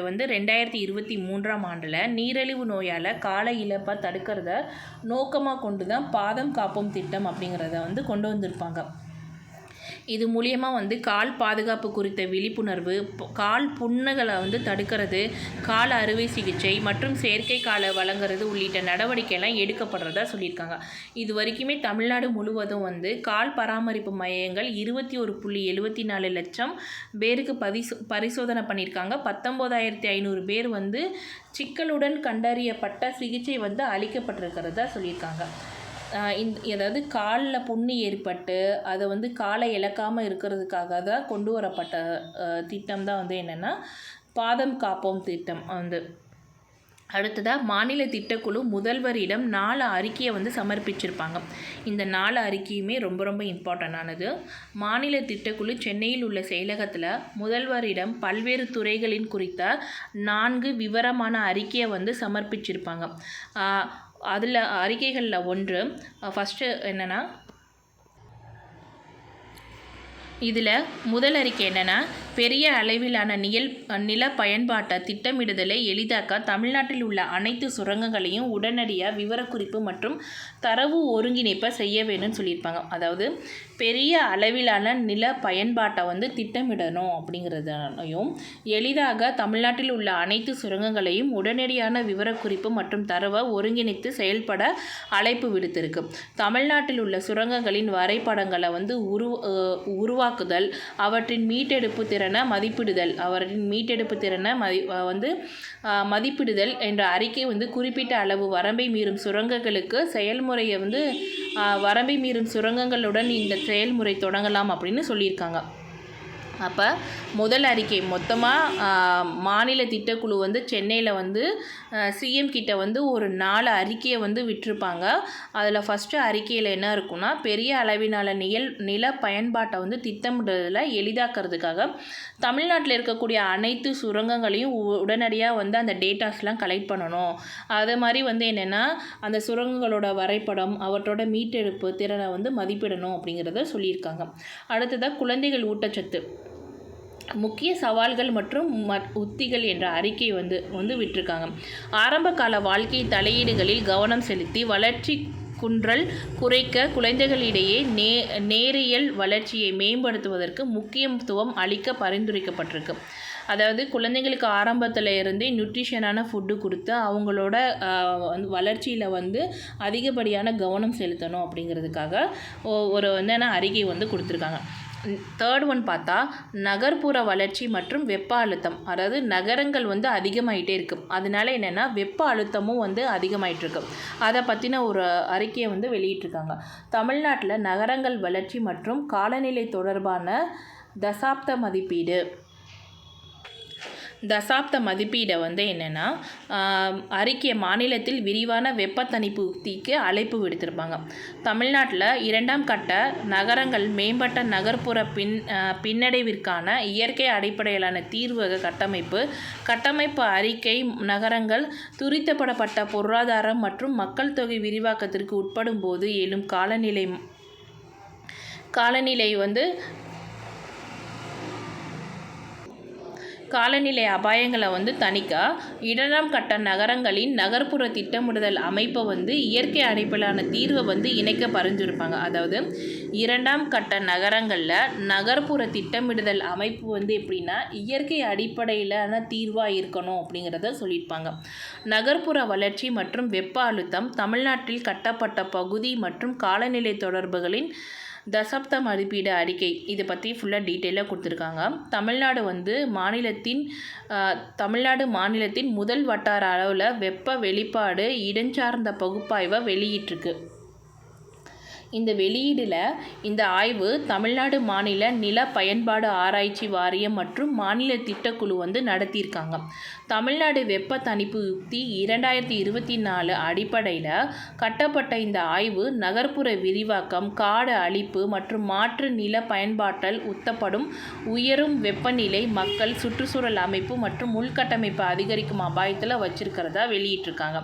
வந்து 2023 ஆண்டில் நீரிழிவு நோயால் காலை இழப்பை தடுக்கிறத நோக்கமாக கொண்டு தான் பாதம் காப்போம் திட்டம் அப்படிங்கிறத வந்து கொண்டு வந்திருப்பாங்க. இது மூலியமாக வந்து கால் பாதுகாப்பு குறித்த விழிப்புணர்வு, கால் புண்ணுகளை வந்து தடுக்கிறது, கால் அறுவை சிகிச்சை மற்றும் செயற்கை காலை வழங்குறது உள்ளிட்ட நடவடிக்கைலாம் எடுக்கப்படுறதா சொல்லியிருக்காங்க. இது வரைக்குமே தமிழ்நாடு முழுவதும் வந்து கால் பராமரிப்பு மையங்கள் 21.74 லட்சம் பேருக்கு பரிசோதனை பண்ணியிருக்காங்க. 19,500 பேர் வந்து சிக்கலுடன் கண்டறியப்பட்ட சிகிச்சை வந்து அளிக்கப்பட்டிருக்கிறதா சொல்லியிருக்காங்க. அதாவது காலில் புண்ணு ஏற்பட்டு அதை வந்து காலை இழக்காமல் இருக்கிறதுக்காக தான் கொண்டு வரப்பட்ட திட்டம் தான் வந்து என்னென்னா பாதம் காப்போம் திட்டம் வந்து. அடுத்ததாக மாநில திட்டக்குழு முதல்வரிடம் 4 அறிக்கையை வந்து சமர்ப்பிச்சிருப்பாங்க. இந்த 4 அறிக்கையுமே ரொம்ப ரொம்ப இம்பார்ட்டண்டானது. மாநில திட்டக்குழு சென்னையில் உள்ள செயலகத்தில் முதல்வரிடம் பல்வேறு துறைகளின் குறித்த 4 விவரமான அறிக்கையை வந்து சமர்ப்பிச்சிருப்பாங்க. அதில் அறிக்கைகளில் ஒன்று ஃபஸ்ட்டு என்னென்னா, இதில் முதல் அறிக்கை என்னென்னா, பெரிய அளவிலான நில பயன்பாட்டை திட்டமிடுதலை எளிதாக்க தமிழ்நாட்டில் உள்ள அனைத்து சுரங்கங்களையும் உடனடியாக விவரக்குறிப்பு மற்றும் தரவு ஒருங்கிணைப்பை செய்ய வேணும்னு சொல்லியிருப்பாங்க. அதாவது பெரிய அளவிலான நில பயன்பாட்டை வந்து திட்டமிடணும் அப்படிங்கிறதையும், எளிதாக தமிழ்நாட்டில் உள்ள அனைத்து சுரங்கங்களையும் உடனடியான விவரக்குறிப்பு மற்றும் தரவை ஒருங்கிணைத்து செயல்பட அழைப்பு விடுத்திருக்கு. தமிழ்நாட்டில் உள்ள சுரங்கங்களின் வரைபடங்களை வந்து உருவாக்குதல், அவற்றின் மீட்டெடுப்பு திறனை மதிப்பிடுதல் என்ற அறிக்கை வந்து குறிப்பிட்ட அளவு வரம்பை மீறும் சுரங்கங்களுக்கு செயல்முறையை வந்து வரம்பை மீறும் சுரங்கங்களுடன் இந்த செயல்முறை தொடங்கலாம் அப்படின்னு சொல்லியிருக்காங்க. அப்போ முதல் அறிக்கை மொத்தமாக மாநில திட்டக்குழு வந்து சென்னையில் வந்து சிஎம் கிட்ட வந்து ஒரு 4 அறிக்கையை வந்து விட்டிருப்பாங்க. அதில் ஃபஸ்ட்டு அறிக்கையில் என்ன இருக்குன்னா, பெரிய அளவிலான நில பயன்பாட்டை வந்து திட்டமிடுதலை எளிதாக்கிறதுக்காக தமிழ்நாட்டில் இருக்கக்கூடிய அனைத்து சுரங்கங்களையும் உடனடியாக வந்து அந்த டேட்டாஸ்லாம் கலெக்ட் பண்ணணும். அது மாதிரி வந்து என்னென்னா, அந்த சுரங்கங்களோட வரைபடம், அவற்றோட மீட்டெடுப்பு திறனை வந்து மதிப்பிடணும் அப்படிங்கிறத சொல்லியிருக்காங்க. அடுத்ததாக குழந்தைகள் ஊட்டச்சத்து முக்கிய சவால்கள் மற்றும் உத்திகள் என்ற அறிக்கை வந்து விட்டிருக்காங்க. ஆரம்ப கால வாழ்க்கை தலையீடுகளில் கவனம் செலுத்தி வளர்ச்சி குன்றல் குறைக்க குழந்தைகளிடையே நேரியல் வளர்ச்சியை மேம்படுத்துவதற்கு முக்கியத்துவம் அளிக்க பரிந்துரைக்கப்பட்டிருக்கு. அதாவது குழந்தைங்களுக்கு ஆரம்பத்தில் இருந்தே நியூட்ரிஷனான ஃபுட்டு கொடுத்து அவங்களோட வளர்ச்சியில் வந்து அதிகப்படியான கவனம் செலுத்தணும் அப்படிங்கிறதுக்காக ஒரு என்னென்ன அறிக்கை வந்து கொடுத்துருக்காங்க. தேர்ட் ஒன் பார்த்தா, நகர்ப்புற வளர்ச்சி மற்றும் வெப்ப அழுத்தம். அதாவது நகரங்கள் வந்து அதிகமாகிட்டே இருக்குது, அதனால என்னென்னா வெப்ப அழுத்தமும் வந்து அதிகமாகிட்டுருக்கு. அதை பற்றின ஒரு அறிக்கையை வந்து வெளியிட்டிருக்காங்க. தமிழ்நாட்டில் நகரங்கள் வளர்ச்சி மற்றும் காலநிலை தொடர்பான தசாப்த மதிப்பீடை வந்து என்னென்னா, அறிக்கை மாநிலத்தில் விரிவான வெப்ப தணிப்பு உத்திக்கு அழைப்பு விடுத்திருப்பாங்க. தமிழ்நாட்டில் 2ஆம் கட்ட நகரங்கள் மேம்பட்ட நகர்ப்புற பின்னடைவிற்கான இயற்கை அடிப்படையிலான தீர்வு கட்டமைப்பு அறிக்கை நகரங்கள் துரிதப்படுத்தப்பட்ட பொருளாதாரம் மற்றும் மக்கள் தொகை விரிவாக்கத்திற்கு உட்படும் போது எழும் காலநிலை அபாயங்களை வந்து தணிக்க 2ஆம் கட்ட நகரங்களின் நகர்ப்புற திட்டமிடுதல் அமைப்பை வந்து இயற்கை அடிப்படையிலான தீர்வை வந்து இணைக்க பரிந்துரைப்பாங்க. அதாவது 2ஆம் கட்ட நகரங்களில் நகர்ப்புற திட்டமிடுதல் அமைப்பு வந்து எப்படின்னா இயற்கை அடிப்படையிலான தீர்வாக இருக்கணும் அப்படிங்கிறத சொல்லியிருப்பாங்க. நகர்ப்புற வளர்ச்சி மற்றும் வெப்ப அழுத்தம், தமிழ்நாட்டில் கட்டப்பட்ட பகுதி மற்றும் காலநிலை தொடர்புகளின் தசாப்த மதிப்பீடு அறிக்கை, இதை பற்றி ஃபுல்லாக டீட்டெயிலாக கொடுத்துருக்காங்க. தமிழ்நாடு மாநிலத்தின் முதல் வட்டார அளவில் வெப்ப வெளிப்பாடு இடஞ்சார்ந்த பகுப்பாய்வை வெளியிட்டிருக்கு. இந்த வெளியீடில் இந்த ஆய்வு தமிழ்நாடு மாநில நில பயன்பாடு ஆராய்ச்சி வாரியம் மற்றும் மாநில திட்டக்குழு வந்து நடத்தியிருக்காங்க. தமிழ்நாடு வெப்ப தணிப்பு உத்தி 2024 அடிப்படையில் கட்டப்பட்ட இந்த ஆய்வு நகர்ப்புற விரிவாக்கம், காடு அழிப்பு மற்றும் மாற்று நில பயன்பாட்டால் உத்தப்படும் உயரும் வெப்பநிலை மக்கள், சுற்றுச்சூழல் அமைப்பு மற்றும் உள்கட்டமைப்பு அதிகரிக்கும் அபாயத்தில் வச்சிருக்கிறதா வெளியிட்டிருக்காங்க.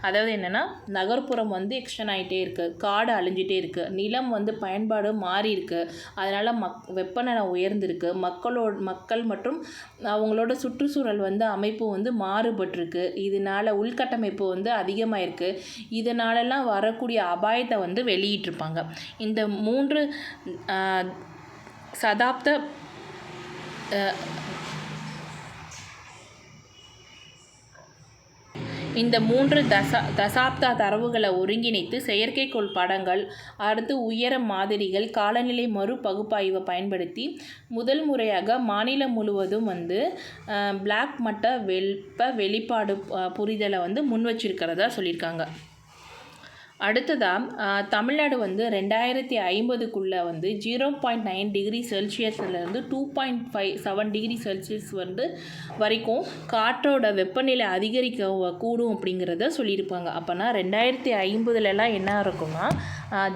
அதாவது என்னென்னா, நகர்ப்புறம் வந்து எக்ஸ்டன் ஆகிட்டே இருக்குது, காடு அழிஞ்சிட்டே இருக்குது, நிலம் வந்து பயன்பாடு மாறி இருக்குது, அதனால் வெப்பநிலை உயர்ந்திருக்கு, மக்கள் மற்றும் அவங்களோட சுற்றுச்சூழல் வந்து அமைப்பு வந்து மாறுபட்டிருக்கு, இதனால் உள்கட்டமைப்பு வந்து அதிகமாயிருக்கு, இதனாலலாம் வரக்கூடிய அபாயத்தை வந்து வெளியிட்டிருப்பாங்க. இந்த 3 தசாப்த தரவுகளை ஒருங்கிணைத்து செயற்கைக்கோள் படங்கள், அடுத்து உயர மாதிரிகள், காலநிலை மறு பகுப்பாய்வை பயன்படுத்தி முதல் முறையாக மாநிலம் முழுவதும் வந்து பிளாக் மட்ட வெப்ப வெளிப்பாடு புரிதலை வந்து முன் வச்சிருக்கிறதா சொல்லியிருக்காங்க. அடுத்ததாக தமிழ்நாடு வந்து 2050க்குள்ளே வந்து 0.9 டிகிரி செல்சியஸ்லேருந்து 2.57 டிகிரி செல்சியஸ் வந்து வரைக்கும் காற்றோட வெப்பநிலை அதிகரிக்க கூடும் அப்படிங்கிறத சொல்லியிருப்பாங்க. அப்போனா 2050லலாம் என்ன இருக்குன்னா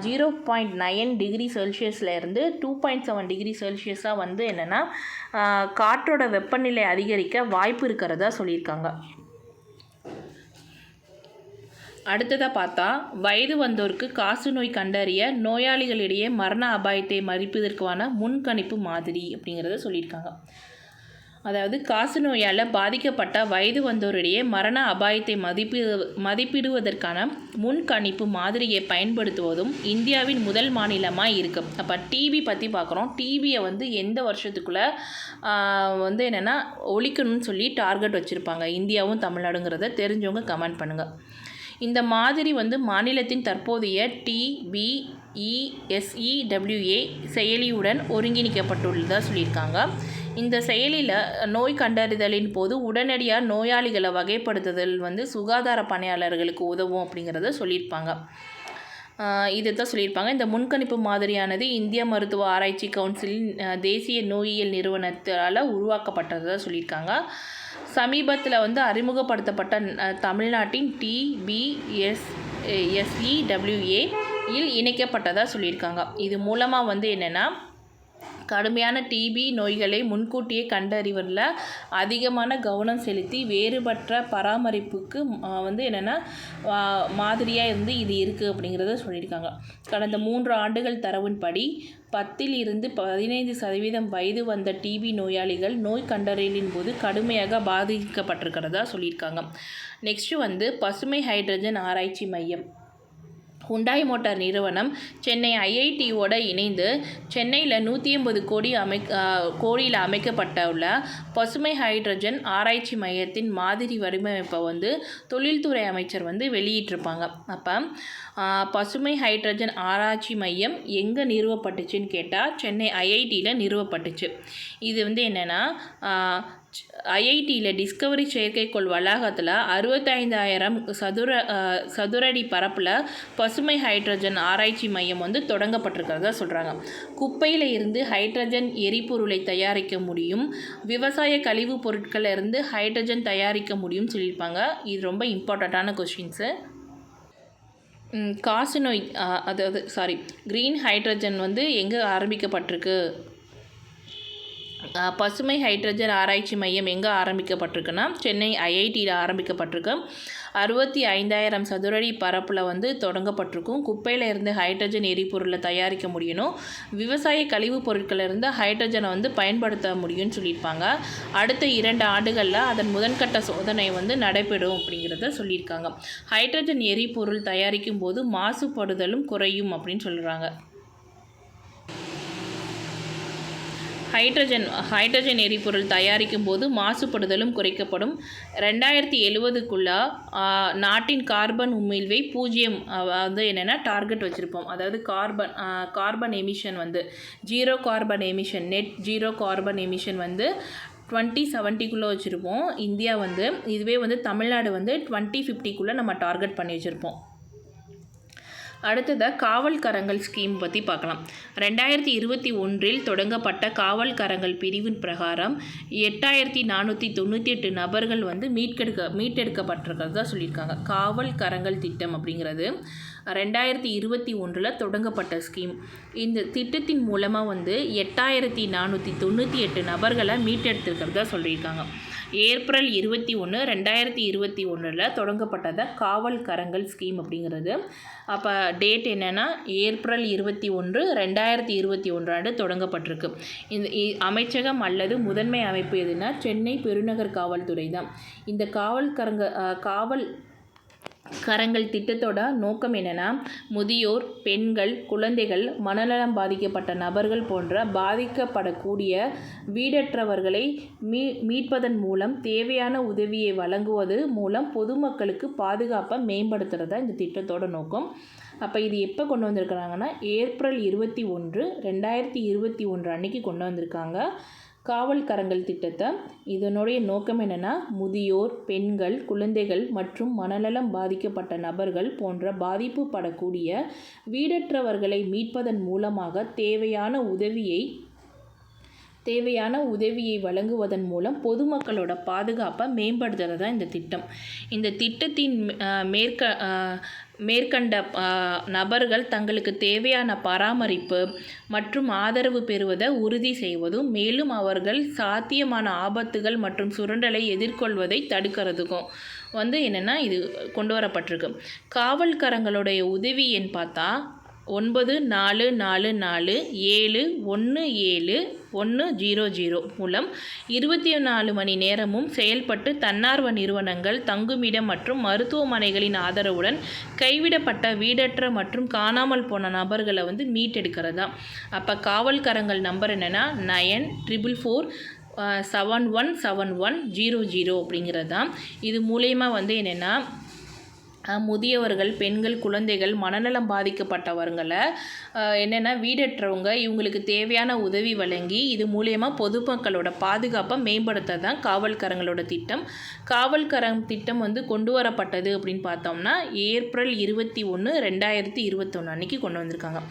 0.9 டிகிரி செல்சியஸ்லேருந்து 2.7 டிகிரி செல்சியஸாக வந்து என்னென்னா காற்றோட வெப்பநிலை அதிகரிக்க வாய்ப்பு இருக்கிறதா சொல்லியிருக்காங்க. அடுத்ததாக பார்த்தா வயது வந்தோருக்கு காசநோய் கண்டறிய நோயாளிகளிடையே மரண அபாயத்தை மதிப்பதற்கான முன்கணிப்பு மாதிரி அப்படிங்கிறத சொல்லியிருக்காங்க. அதாவது காசநோயால் பாதிக்கப்பட்ட வயது வந்தோரிடையே மரண அபாயத்தை மதிப்பிடுவதற்கான முன்கணிப்பு மாதிரியை பயன்படுத்துவதும் இந்தியாவின் முதல் மாநிலமாக இருக்குது. அப்போ டிபி பற்றி பார்க்குறோம். டிபியை வந்து எந்த வருஷத்துக்குள்ளே வந்து என்னென்னா ஒழிக்கணும்னு சொல்லி டார்கெட் வச்சுருப்பாங்க இந்தியாவும் தமிழ்நாடுங்கிறத தெரிஞ்சவங்க கமெண்ட் பண்ணுங்கள். இந்த மாதிரி வந்து மாநிலத்தின் தற்போதைய TBESEWA செயலியுடன் ஒருங்கிணைக்கப்பட்டுள்ளதாக சொல்லியிருக்காங்க. இந்த செயலியில் நோய் கண்டறிதலின் போது உடனடியாக நோயாளிகளை வகைப்படுத்துதல் வந்து சுகாதார பணியாளர்களுக்கு உதவும் அப்படிங்கிறத சொல்லியிருப்பாங்க. இதை தான் சொல்லியிருப்பாங்க. இந்த முன்கணிப்பு மாதிரியானது இந்திய மருத்துவ ஆராய்ச்சி கவுன்சிலின் தேசிய நோயியல் நிறுவனத்தால் உருவாக்கப்பட்டதாக சொல்லியிருக்காங்க. சமீபத்தில் வந்து அறிமுகப்படுத்தப்பட்ட தமிழ்நாட்டின் TBESEWA இல் இணைக்கப்பட்டதாக சொல்லியிருக்காங்க. இது மூலமாக வந்து என்னென்னா கடுமையான டிபி நோய்களை முன்கூட்டியே கண்டறிவதில் அதிகமான கவனம் செலுத்தி வேறுபட்ட பராமரிப்புக்கு வந்து என்னென்னா மாதிரியாக வந்து இது இருக்குது அப்படிங்கிறத சொல்லியிருக்காங்க. கடந்த 3 ஆண்டுகள் தரவின்படி 10-15% வயது வந்த டிபி நோயாளிகள் நோய் கண்டறிதலின் போது கடுமையாக பாதிக்கப்பட்டிருக்கிறதா சொல்லியிருக்காங்க. நெக்ஸ்ட்டு வந்து பசுமை ஹைட்ரஜன் ஆராய்ச்சி மையம். ஹுண்டாய் மோட்டார் நிறுவனம் சென்னை IITயோடு இணைந்து சென்னையில் 180 கோடியில் அமைக்கப்பட்டுள்ள பசுமை ஹைட்ரஜன் ஆராய்ச்சி மையத்தின் மாதிரி வடிவமைப்பை வந்து தொழில்துறை அமைச்சர் வந்து வெளியிட்டிருப்பாங்க. அப்போ பசுமை ஹைட்ரஜன் ஆராய்ச்சி மையம் எங்கே நிறுவப்பட்டுச்சுன்னு கேட்டால் சென்னை IITயில் நிறுவப்பட்டுச்சு. இது வந்து என்னென்னா IITயில் டிஸ்கவரி செயற்கைக்கோள் வளாகத்தில் 65,000 சதுரடி பரப்பில் பசுமை ஹைட்ரஜன் ஆராய்ச்சி மையம் வந்து தொடங்கப்பட்டிருக்கிறதா சொல்கிறாங்க. குப்பையில் இருந்து ஹைட்ரஜன் எரிபொருளை தயாரிக்க முடியும், விவசாய கழிவுப் பொருட்களில் இருந்து ஹைட்ரஜன் தயாரிக்க முடியும்னு சொல்லியிருப்பாங்க. இது ரொம்ப இம்பார்ட்டண்ட்டான கொஸ்டின்ஸு. காசநோய் க்ரீன் ஹைட்ரஜன் வந்து எங்கே ஆரம்பிக்கப்பட்டிருக்கு? பசுமை ஹைட்ரஜன் ஆராய்ச்சி மையம் எங்கே ஆரம்பிக்கப்பட்டிருக்குன்னா சென்னை IITயில் ஆரம்பிக்கப்பட்டிருக்கு. 65,000 சதுரடி பரப்பில் வந்து தொடங்கப்பட்டிருக்கும். குப்பையில் இருந்து ஹைட்ரஜன் எரிபொருளை தயாரிக்க முடியணும், விவசாய கழிவுப் பொருட்களில் இருந்து ஹைட்ரஜனை வந்து பயன்படுத்த முடியும்னு சொல்லியிருப்பாங்க. அடுத்த 2 ஆண்டுகளில் அதன் முதற்கட்ட சோதனை வந்து நடைபெறும் அப்படிங்கிறத சொல்லியிருக்காங்க. ஹைட்ரஜன் எரிபொருள் தயாரிக்கும் போது மாசுபடுதலும் குறையும் அப்படின்னு சொல்கிறாங்க. ஹைட்ரஜன் எரிபொருள் தயாரிக்கும் போது மாசுபடுதலும் குறைக்கப்படும். 2070க்குள்ளே நாட்டின் கார்பன் உமிழ்வை 0 வந்து என்னென்னா டார்கெட் வச்சுருப்போம். அதாவது கார்பன் எமிஷன் வந்து 0 carbon emission, net 0 carbon emission வந்து 2070க்குள்ளே வச்சுருப்போம் இந்தியா வந்து. இதுவே வந்து தமிழ்நாடு வந்து 2050க்குள்ளே நம்ம டார்கெட் பண்ணி வச்சுருப்போம். அடுத்ததாக காவல் கரங்கள் ஸ்கீம் பற்றி பார்க்கலாம். 2021 தொடங்கப்பட்ட காவல் கரங்கள் பிரிவின் பிரகாரம் 8,498 நபர்கள் வந்து மீட்டெடுக்கப்பட்டிருக்கிறதா சொல்லியிருக்காங்க. காவல் கரங்கள் திட்டம் அப்படிங்கிறது 2021 தொடங்கப்பட்ட ஸ்கீம். இந்த திட்டத்தின் மூலமாக வந்து 8,498 நபர்களை மீட்டெடுத்திருக்கிறதா சொல்லியிருக்காங்க. ஏப்ரல் 21, 2021 தொடங்கப்பட்டதை காவல் கரங்கள் ஸ்கீம் அப்படிங்கிறது. அப்போ டேட் என்னென்னா ஏப்ரல் 21, 2021 தொடங்கப்பட்டிருக்கு. இந்த அமைச்சகம் அல்லது முதன்மை அமைப்பு எதுனா சென்னை பெருநகர் காவல்துறை தான். இந்த காவல் கரங்கள் திட்டத்தோட நோக்கம் என்னென்னா முதியோர், பெண்கள், குழந்தைகள், மனநலம் பாதிக்கப்பட்ட நபர்கள் போன்ற பாதிக்கப்படக்கூடிய வீடற்றவர்களை மீட்பதன் மூலம் தேவையான உதவியை வழங்குவது மூலம் பொதுமக்களுக்கு பாதுகாப்பை மேம்படுத்துறது தான் இந்த திட்டத்தோட நோக்கம். அப்போ இது எப்போ கொண்டு வந்திருக்கிறாங்கன்னா ஏப்ரல் 21, 2021 அன்றைக்கி கொண்டு வந்திருக்காங்க. காவல் கரங்கள் திட்டத்தை இதனுடைய நோக்கம் என்னென்னா முதியோர், பெண்கள், குழந்தைகள் மற்றும் மனநலம் பாதிக்கப்பட்ட நபர்கள் போன்ற பாதிப்பு படக்கூடிய வீடற்றவர்களை மீட்பதன் மூலமாக தேவையான உதவியை வழங்குவதன் மூலம் பொதுமக்களோட பாதுகாப்பை மேம்படுத்துறது தான் இந்த திட்டம். இந்த திட்டத்தின் மேற்கண்ட நபர்கள் தங்களுக்கு தேவையான பராமரிப்பு மற்றும் ஆதரவு பெறுவதை உறுதி செய்வதும், மேலும் அவர்கள் சாத்தியமான ஆபத்துகள் மற்றும் சுரண்டலை எதிர்கொள்வதை தடுக்கிறதுக்கும் என்னென்னா இது கொண்டு வரப்பட்டிருக்கு. காவல்காரங்களுடைய உதவி எண் பார்த்தா 9444717100 மூலம் 24 மணி நேரமும் செயல்பட்டு தன்னார்வ நிறுவனங்கள், தங்குமிடம் மற்றும் மருத்துவமனைகளின் ஆதரவுடன் கைவிடப்பட்ட, வீடற்ற மற்றும் காணாமல் போன நபர்களை மீட்டெடுக்கிறதா. அப்போ காவல்காரங்கள் நம்பர் என்னென்னா 94717100 அப்படிங்கிறது தான். இது மூலயமா என்னென்னா முதியவர்கள், பெண்கள், குழந்தைகள், மனநலம் பாதிக்கப்பட்டவர்களை என்னென்னா வீடற்றவங்க இவங்களுக்கு தேவையான உதவி வழங்கி இது மூலயமா பொதுமக்களோட பாதுகாப்பை மேம்படுத்த தான் காவல்காரங்களோட திட்டம். காவல்காரன் திட்டம் கொண்டு வரப்பட்டது அப்படின்னு பார்த்தோம்னா ஏப்ரல் 21, 2021 அன்றைக்கி கொண்டு வந்திருக்காங்க.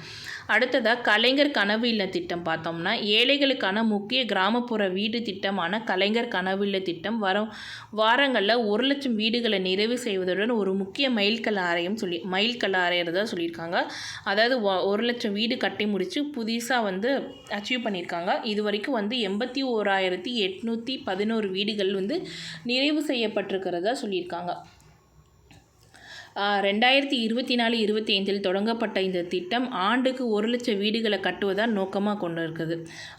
அடுத்ததாக கலைஞர் கனவு இல்ல திட்டம் பார்த்தோம்னா ஏழைகளுக்கான முக்கிய கிராமப்புற வீடு திட்டமான கலைஞர் கனவு இல்ல திட்டம் வாரங்களில் 1,00,000 வீடுகளை நிறைவு செய்வதுடன் ஒரு முக்கிய மைல்கல் அறையிறதா சொல்லியிருக்காங்க. அதாவது 1,00,000 வீடு கட்டி முடித்து புதுசாக அச்சீவ் பண்ணியிருக்காங்க. இது வரைக்கும் 81,811 வீடுகள் நிறைவு செய்யப்பட்டிருக்கிறதா சொல்லியிருக்காங்க. 2024-25 தொடங்கப்பட்ட இந்த திட்டம் ஆண்டுக்கு 1,00,000 வீடுகளை கட்டுவதால் நோக்கமாக கொண்டு இருக்குது.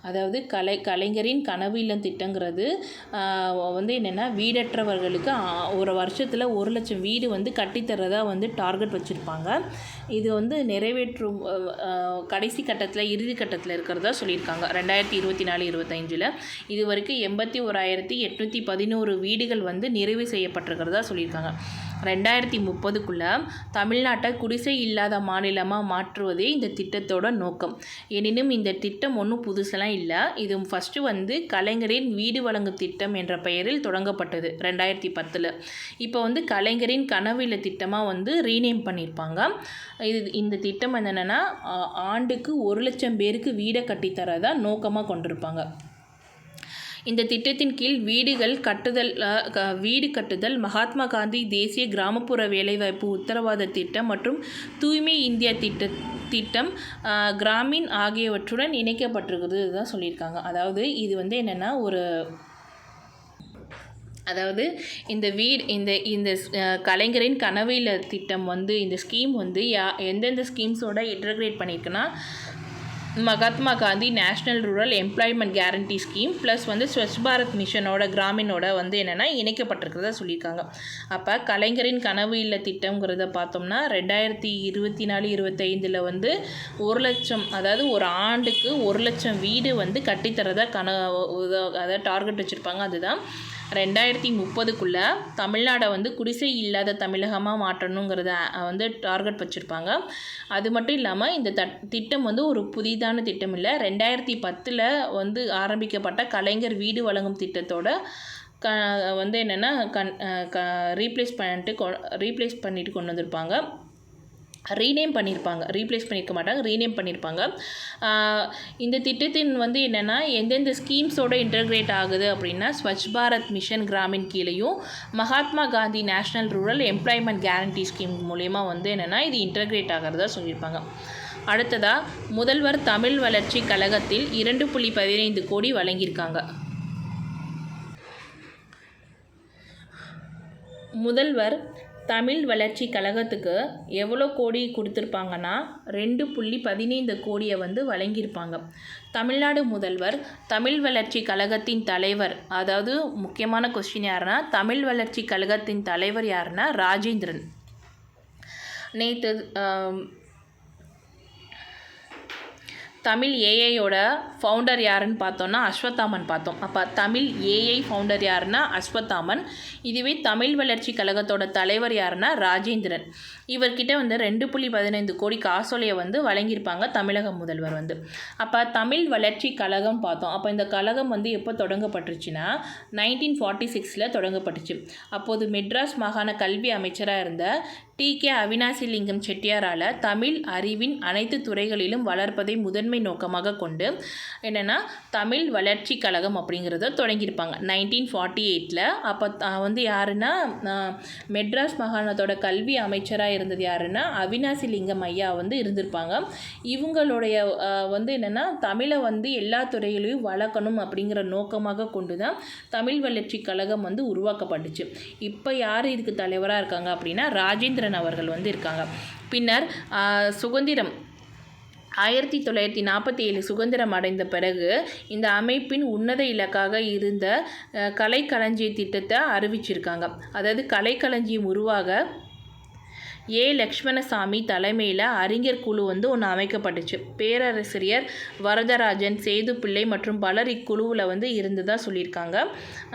அதாவது கலைஞரின் கனவு இல்லம் திட்டங்கிறது என்னென்னா வீடற்றவர்களுக்கு ஒரு வருஷத்தில் 1,00,000 வீடு கட்டித்தரதா டார்கெட் வச்சுருப்பாங்க. இது நிறைவேற்றும் கடைசி கட்டத்தில், இறுதி கட்டத்தில் இருக்கிறதா சொல்லியிருக்காங்க. 2024-25 இது வரைக்கும் 81,811 வீடுகள் நிறைவு செய்யப்பட்டிருக்கிறதா சொல்லியிருக்காங்க. 2030க்குள்ளே தமிழ்நாட்டை குடிசை இல்லாத மாநிலமாக மாற்றுவதே இந்த திட்டத்தோட நோக்கம். எனினும் இந்த திட்டம் ஒன்றும் புதுசெல்லாம் இல்லை. இது ஃபஸ்ட்டு கலைஞரின் வீடு வழங்கும் திட்டம் என்ற பெயரில் தொடங்கப்பட்டது 2010. இப்போ கலைஞரின் கனவு இல்ல திட்டமாக ரீநேம் பண்ணியிருப்பாங்க. இந்த திட்டம் என்னென்னா ஆண்டுக்கு 1,00,000 பேருக்கு வீடை கட்டித்தரதா நோக்கமாக கொண்டிருப்பாங்க. இந்த திட்டத்தின் கீழ் வீடு கட்டுதல், மகாத்மா காந்தி தேசிய கிராமப்புற வேலைவாய்ப்பு உத்தரவாத திட்டம் மற்றும் தூய்மை இந்தியா திட்டம் கிராமின் ஆகியவற்றுடன் இணைக்கப்பட்டிருக்கிறது தான் சொல்லியிருக்காங்க. அதாவது இது என்னென்னா இந்த கலைஞரின் கனவு இல்ல திட்டம் இந்த ஸ்கீம் எந்தெந்த ஸ்கீம்ஸோட இன்டகிரேட் பண்ணியிருக்குன்னா Mahatma Gandhi national rural employment guarantee scheme plus Swachh Bharat மிஷனோட கிராமினோட என்னென்னா இணைக்கப்பட்டிருக்கிறதா சொல்லியிருக்காங்க. அப்போ கலைஞரின் கனவு இல்ல திட்டங்கிறத பார்த்தோம்னா 2024-25 1,00,000, அதாவது ஒரு ஆண்டுக்கு 1,00,000 வீடு கட்டித்தரதா அதாவது டார்கெட் வச்சுருப்பாங்க. அதுதான் 2030க்குள்ளே தமிழ்நாடை குடிசை இல்லாத தமிழகமாக மாற்றணுங்கிறத டார்கெட் வச்சுருப்பாங்க. அது மட்டும் இல்லாமல் இந்த திட்டம் ஒரு புதிதான திட்டம் இல்லை. 2010 ஆரம்பிக்கப்பட்ட கலைஞர் வீடு வழங்கும் திட்டத்தோட என்னென்னா ரீப்ளேஸ் பண்ணிட்டு கொண்டு வந்திருப்பாங்க. ரீநேம் பண்ணியிருப்பாங்க. ரீப்ளேஸ் பண்ணியிருக்க மாட்டாங்க, ரீநேம் பண்ணியிருப்பாங்க. இந்த திட்டத்தின் என்னென்னா எந்தெந்த ஸ்கீம்ஸோட இன்டகிரேட் ஆகுது அப்படின்னா ஸ்வச் பாரத் மிஷன் கிராமின் கீழேயும் Mahatma Gandhi national rural employment guarantee scheme மூலயமா என்னென்னா இது இன்டகிரேட் ஆகிறதா சொல்லியிருப்பாங்க. அடுத்ததாக முதல்வர் தமிழ் வளர்ச்சி கழகத்தில் 2.15 கோடி வழங்கியிருக்காங்க. முதல்வர் தமிழ் வளர்ச்சி கழகத்துக்கு எவ்வளோ கோடி கொடுத்துருப்பாங்கன்னா 2.15 கோடியை வழங்கியிருப்பாங்க. தமிழ்நாடு முதல்வர் தமிழ் வளர்ச்சி கழகத்தின் தலைவர், அதாவது முக்கியமான கொஸ்டின் யாருன்னா தமிழ் வளர்ச்சி கழகத்தின் தலைவர் யாருன்னா ராஜேந்திரன். தமிழ் ஏஐயோட ஃபவுண்டர் யாருன்னு பார்த்தோன்னா அஸ்வத்தாமன் பார்த்தோம். அப்போ தமிழ் ஏஐ ஃபவுண்டர் யாருன்னா அஸ்வத்தாமன். இதுவே தமிழ் வளர்ச்சி கழகத்தோட தலைவர் யாருன்னா ராஜேந்திரன். இவர்கிட்ட வந்து 2.15 கோடி காசோலையை வந்து வழங்கியிருப்பாங்க தமிழக முதல்வர் வந்து. அப்போ தமிழ் வளர்ச்சி கழகம் பார்த்தோம். அப்போ இந்த கழகம் வந்து எப்போ தொடங்கப்பட்டுருச்சுன்னா 1946 தொடங்கப்பட்டுச்சு. அப்போது மெட்ராஸ் மாகாண கல்வி அமைச்சராக இருந்த டி.கே. அவினாசிலிங்கம் செட்டியாரால் தமிழ் அறிவின் அனைத்து துறைகளிலும் வளர்ப்பதை முதன்மை நோக்கமாக கொண்டு என்னென்னா தமிழ் வளர்ச்சி கழகம் அப்படிங்கிறத தொடங்கியிருப்பாங்க 1948. அப்போ வந்து யாருன்னா மெட்ராஸ் மாகாணத்தோட கல்வி அமைச்சராக இருந்தது யாருன்னா அவினாசிலிங்கம் ஐயா வந்து இருந்திருப்பாங்க. இவங்களுடைய வந்து என்னென்னா தமிழை வந்து எல்லா துறைகளையும் வளர்க்கணும் அப்படிங்கிற நோக்கமாக கொண்டு தான் தமிழ் வளர்ச்சி கழகம் வந்து உருவாக்கப்பட்டுச்சு. இப்போ யார் இதுக்கு தலைவராக இருக்காங்க அப்படின்னா ராஜேந்திரன் அவர்கள் வந்து இருக்காங்க. பின்னர் சுதந்திரம் 1947 சுதந்திரம் அடைந்த பிறகு இந்த அமைப்பின் உன்னத இலக்காக இருந்த கலைக்களஞ்சிய திட்டத்தை அறிவிச்சிருக்காங்க. அதாவது கலைக்களஞ்சியம் உருவாக லக்ஷ்மணசாமி தலைமையில் அறிஞர் குழு வந்து ஒன்று அமைக்கப்பட்டுச்சு. பேரரசிரியர் வரதராஜன், சேதுப்பிள்ளை மற்றும் பலர் இக்குழுவில் வந்து இருந்ததாக சொல்லியிருக்காங்க.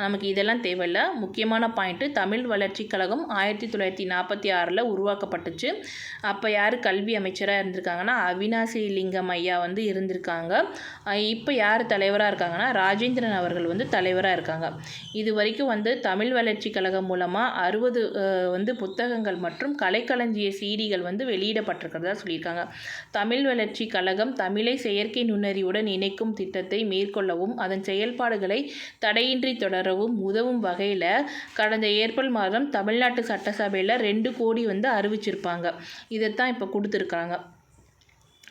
நமக்கு இதெல்லாம் தேவையில்லை. முக்கியமான பாயிண்ட்டு, தமிழ் வளர்ச்சி கழகம் 1946 உருவாக்கப்பட்டுச்சு. அப்போ யார் கல்வி அமைச்சராக இருந்திருக்காங்கன்னா அவினாசிலிங்கம் ஐயா வந்து இருந்திருக்காங்க. இப்போ யார் தலைவராக இருக்காங்கன்னா ராஜேந்திரன் அவர்கள் வந்து தலைவராக இருக்காங்க. இது வரைக்கும் வந்து தமிழ் வளர்ச்சி கழகம் மூலமாக 60 வந்து புத்தகங்கள் மற்றும் கலைக்களஞ்சிய சீடிகள் வந்து வெளியிடப்பட்டிருக்கிறதா சொல்லியிருக்காங்க. தமிழ் வளர்ச்சி கழகம் தமிழை செயற்கை நுண்ணறிவுடன் இணைக்கும் திட்டத்தை மேற்கொள்ளவும் அதன் செயல்பாடுகளை தடையின்றி தொடரவும் உதவும் வகையில் கடந்த ஏப்ரல் மாதம் தமிழ்நாட்டு சட்டசபையில் 2 கோடி வந்து அறிவிச்சிருப்பாங்க. இதைத்தான் இப்போ கொடுத்துருக்காங்க.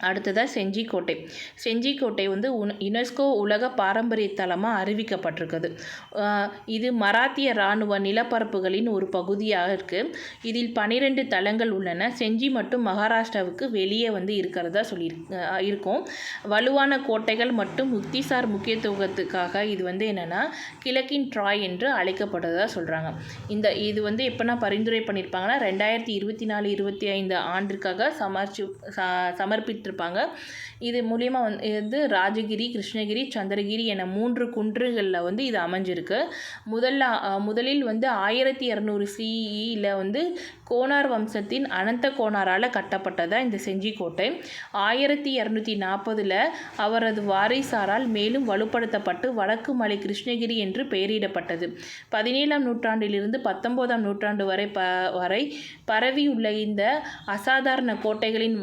அடுத்ததாக செஞ்சிக்கோட்டை. செஞ்சிக்கோட்டை வந்து யுனெஸ்கோ உலக பாரம்பரிய தலமாக அறிவிக்கப்பட்டிருக்குது. இது மராத்திய இராணுவ நிலப்பரப்புகளின் ஒரு பகுதியாக இருக்குது. இதில் 12 தலங்கள் உள்ளன. செஞ்சி மற்றும் மகாராஷ்டிராவுக்கு வெளியே வந்து இருக்கிறதா இருக்கும். வலுவான கோட்டைகள் மற்றும் யுக்திசார் முக்கியத்துவத்துக்காக இது வந்து என்னென்னா கிழக்கின் ட்ராய் என்று அழைக்கப்படுறதா சொல்கிறாங்க. இது வந்து எப்போனா பரிந்துரை பண்ணியிருப்பாங்கன்னா 2024-25 ஆண்டிற்காக சமர்ப்பித்திருப்பாங்க. இது மூலிமா வந்து ராஜகிரி, கிருஷ்ணகிரி, சந்திரகிரி என 3 குன்றுகளில் வந்து இது அமைஞ்சிருக்கு. முதலில் வந்து 1200 CE வந்து கோனார் வம்சத்தின் அனந்த கோனாரால் கட்டப்பட்டதாக இந்த செஞ்சிக்கோட்டை 1240 அவரது வாரிசாரால் மேலும் வலுப்படுத்தப்பட்டு வடக்கு மலை கிருஷ்ணகிரி என்று பெயரிடப்பட்டது. 17ஆம் நூற்றாண்டிலிருந்து 19ஆம் நூற்றாண்டு வரை பரவியுள்ள இந்த அசாதாரண கோட்டைகளின்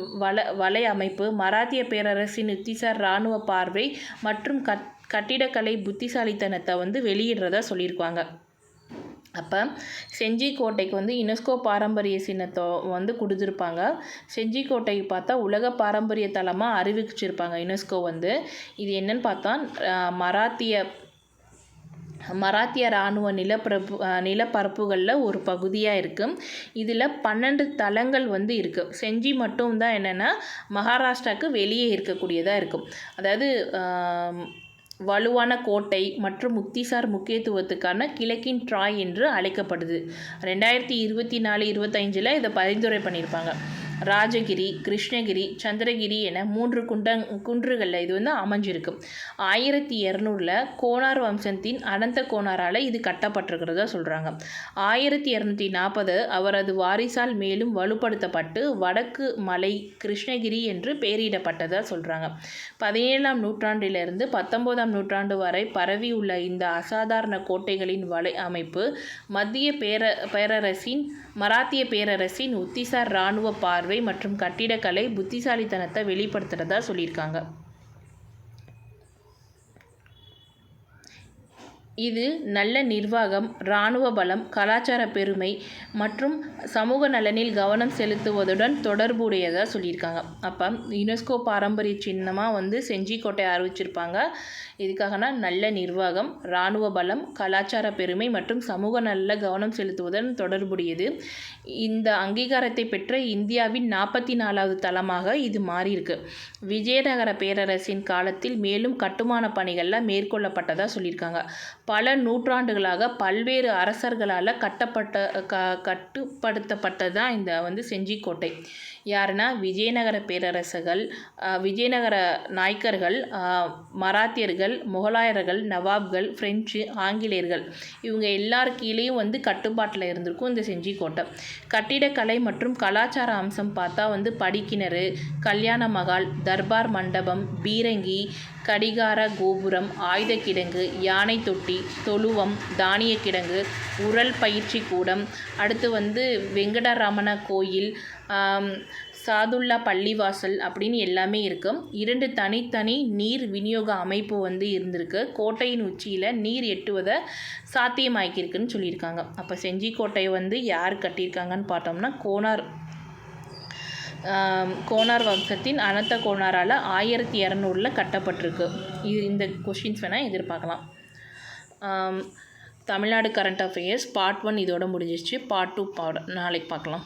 வலை அமைப்பு மராத்திய பேரரசின் யுக்திசார் இராணுவ பார்வை மற்றும் கட்டிடக்கலை புத்திசாலித்தனத்தை வந்து வெளியிடுறதா சொல்லியிருக்காங்க. அப்போ செஞ்சிக்கோட்டைக்கு வந்து யுனெஸ்கோ பாரம்பரிய சின்னத்தை வந்து கொடுத்துருப்பாங்க. செஞ்சிக்கோட்டை பார்த்தா உலக பாரம்பரிய தலமாக அறிவிச்சிருப்பாங்க யுனெஸ்கோ வந்து. இது என்னன்னு பார்த்தா மராத்திய இராணுவ நிலப்பரப்புகளில் ஒரு பகுதியாக இருக்குது. இதில் 12 தலங்கள் வந்து இருக்குது. செஞ்சி மட்டும் தான் என்னென்னா மகாராஷ்டிராவுக்கு வெளியே இருக்கக்கூடியதாக இருக்கும். அதாவது வலுவான கோட்டை மற்றும் முக்திசார் முக்கியத்துவத்துக்கான கிழக்கின் ட்ராய் என்று அழைக்கப்படுது. 2024-25 இதை பரிந்துரை பண்ணியிருப்பாங்க. ராஜகிரி, கிருஷ்ணகிரி, சந்திரகிரி என 3 குன்றுகளில் இது வந்து அமைஞ்சிருக்கு. 1200 கோனார் வம்சத்தின் அனந்த கோனாரால் இது கட்டப்பட்டிருக்கிறதா சொல்கிறாங்க. 1240 அவரது வாரிசால் மேலும் வலுப்படுத்தப்பட்டு வடக்கு மலை கிருஷ்ணகிரி என்று பெயரிடப்பட்டதாக சொல்கிறாங்க. 17ஆம் நூற்றாண்டிலிருந்து 19ஆம் நூற்றாண்டு வரை பரவியுள்ள இந்த அசாதாரண கோட்டைகளின் வலை அமைப்பு மராத்திய பேரரசின் உத்திசார் இராணுவ பார்வை மற்றும் கட்டிடக்கலை புத்திசாலித்தனத்தை வெளிப்படுத்துறதா சொல்லியிருக்காங்க. இது நல்ல நிர்வாகம், இராணுவ பலம், கலாச்சார பெருமை மற்றும் சமூக நலனில் கவனம் செலுத்துவதுடன் தொடர்புடையதாக சொல்லியிருக்காங்க. அப்போ யுனெஸ்கோ பாரம்பரிய சின்னமாக வந்து செஞ்சிக்கோட்டை அறிவிச்சிருப்பாங்க. இதுக்காகனா நல்ல நிர்வாகம், இராணுவ பலம், கலாச்சார பெருமை மற்றும் சமூக நலனில் கவனம் செலுத்துவதுடன் தொடர்புடையது. இந்த அங்கீகாரத்தை பெற்ற இந்தியாவின் 44வது தலமாக இது மாறியிருக்கு. விஜயநகர பேரரசின் காலத்தில் மேலும் கட்டுமான பணிகளில் மேற்கொள்ளப்பட்டதாக சொல்லியிருக்காங்க. பல நூற்றாண்டுகளாக பல்வேறு அரசர்களால் கட்டுப்படுத்தப்பட்டது தான் இந்த வந்து செஞ்சிக்கோட்டை. யாருன்னா விஜயநகர பேரரசர்கள், விஜயநகர நாயக்கர்கள், மராத்தியர்கள், முகலாயர்கள், நவாப்கள், ஃப்ரெஞ்சு, ஆங்கிலேயர்கள் இவங்க எல்லார் கீழேயும் வந்து கட்டுப்பாட்டில் இருந்திருக்கும் இந்த செஞ்சிக்கோட்டை. கட்டிடக்கலை மற்றும் கலாச்சார அம்சம் பார்த்தா வந்து படிக்கிணறு, கல்யாண மகால், தர்பார் மண்டபம், பீரங்கி, கடிகார கோபுரம், ஆயுத கிடங்கு, யானை தொட்டி, தொழுவம், தானிய கிடங்கு, உரல் பயிற்சி கூடம், அடுத்து வந்து வெங்கடரமண கோயில், சாதுல்லா பள்ளிவாசல் அப்படின்னு எல்லாமே இருக்கும். 2 தனித்தனி நீர் விநியோக அமைப்பு வந்து இருந்திருக்கு. கோட்டையின் உச்சியில் நீர் எட்டுவதை சாத்தியமாக்கியிருக்குன்னு சொல்லியிருக்காங்க. அப்போ செஞ்சிக்கோட்டையை வந்து யார் கட்டியிருக்காங்கன்னு பார்த்தோம்னா கோனார் வம்சத்தின் அனந்த கோனாரால் 1200 கட்டப்பட்டிருக்கு. இந்த கொஷின்ஸ் வேணால் எதிர்பார்க்கலாம். தமிழ்நாடு கரண்ட் அஃபேர்ஸ் பார்ட் 1 இதோட முடிஞ்சிருச்சு. பார்ட் 2 நாளைக்கு பார்க்கலாம்.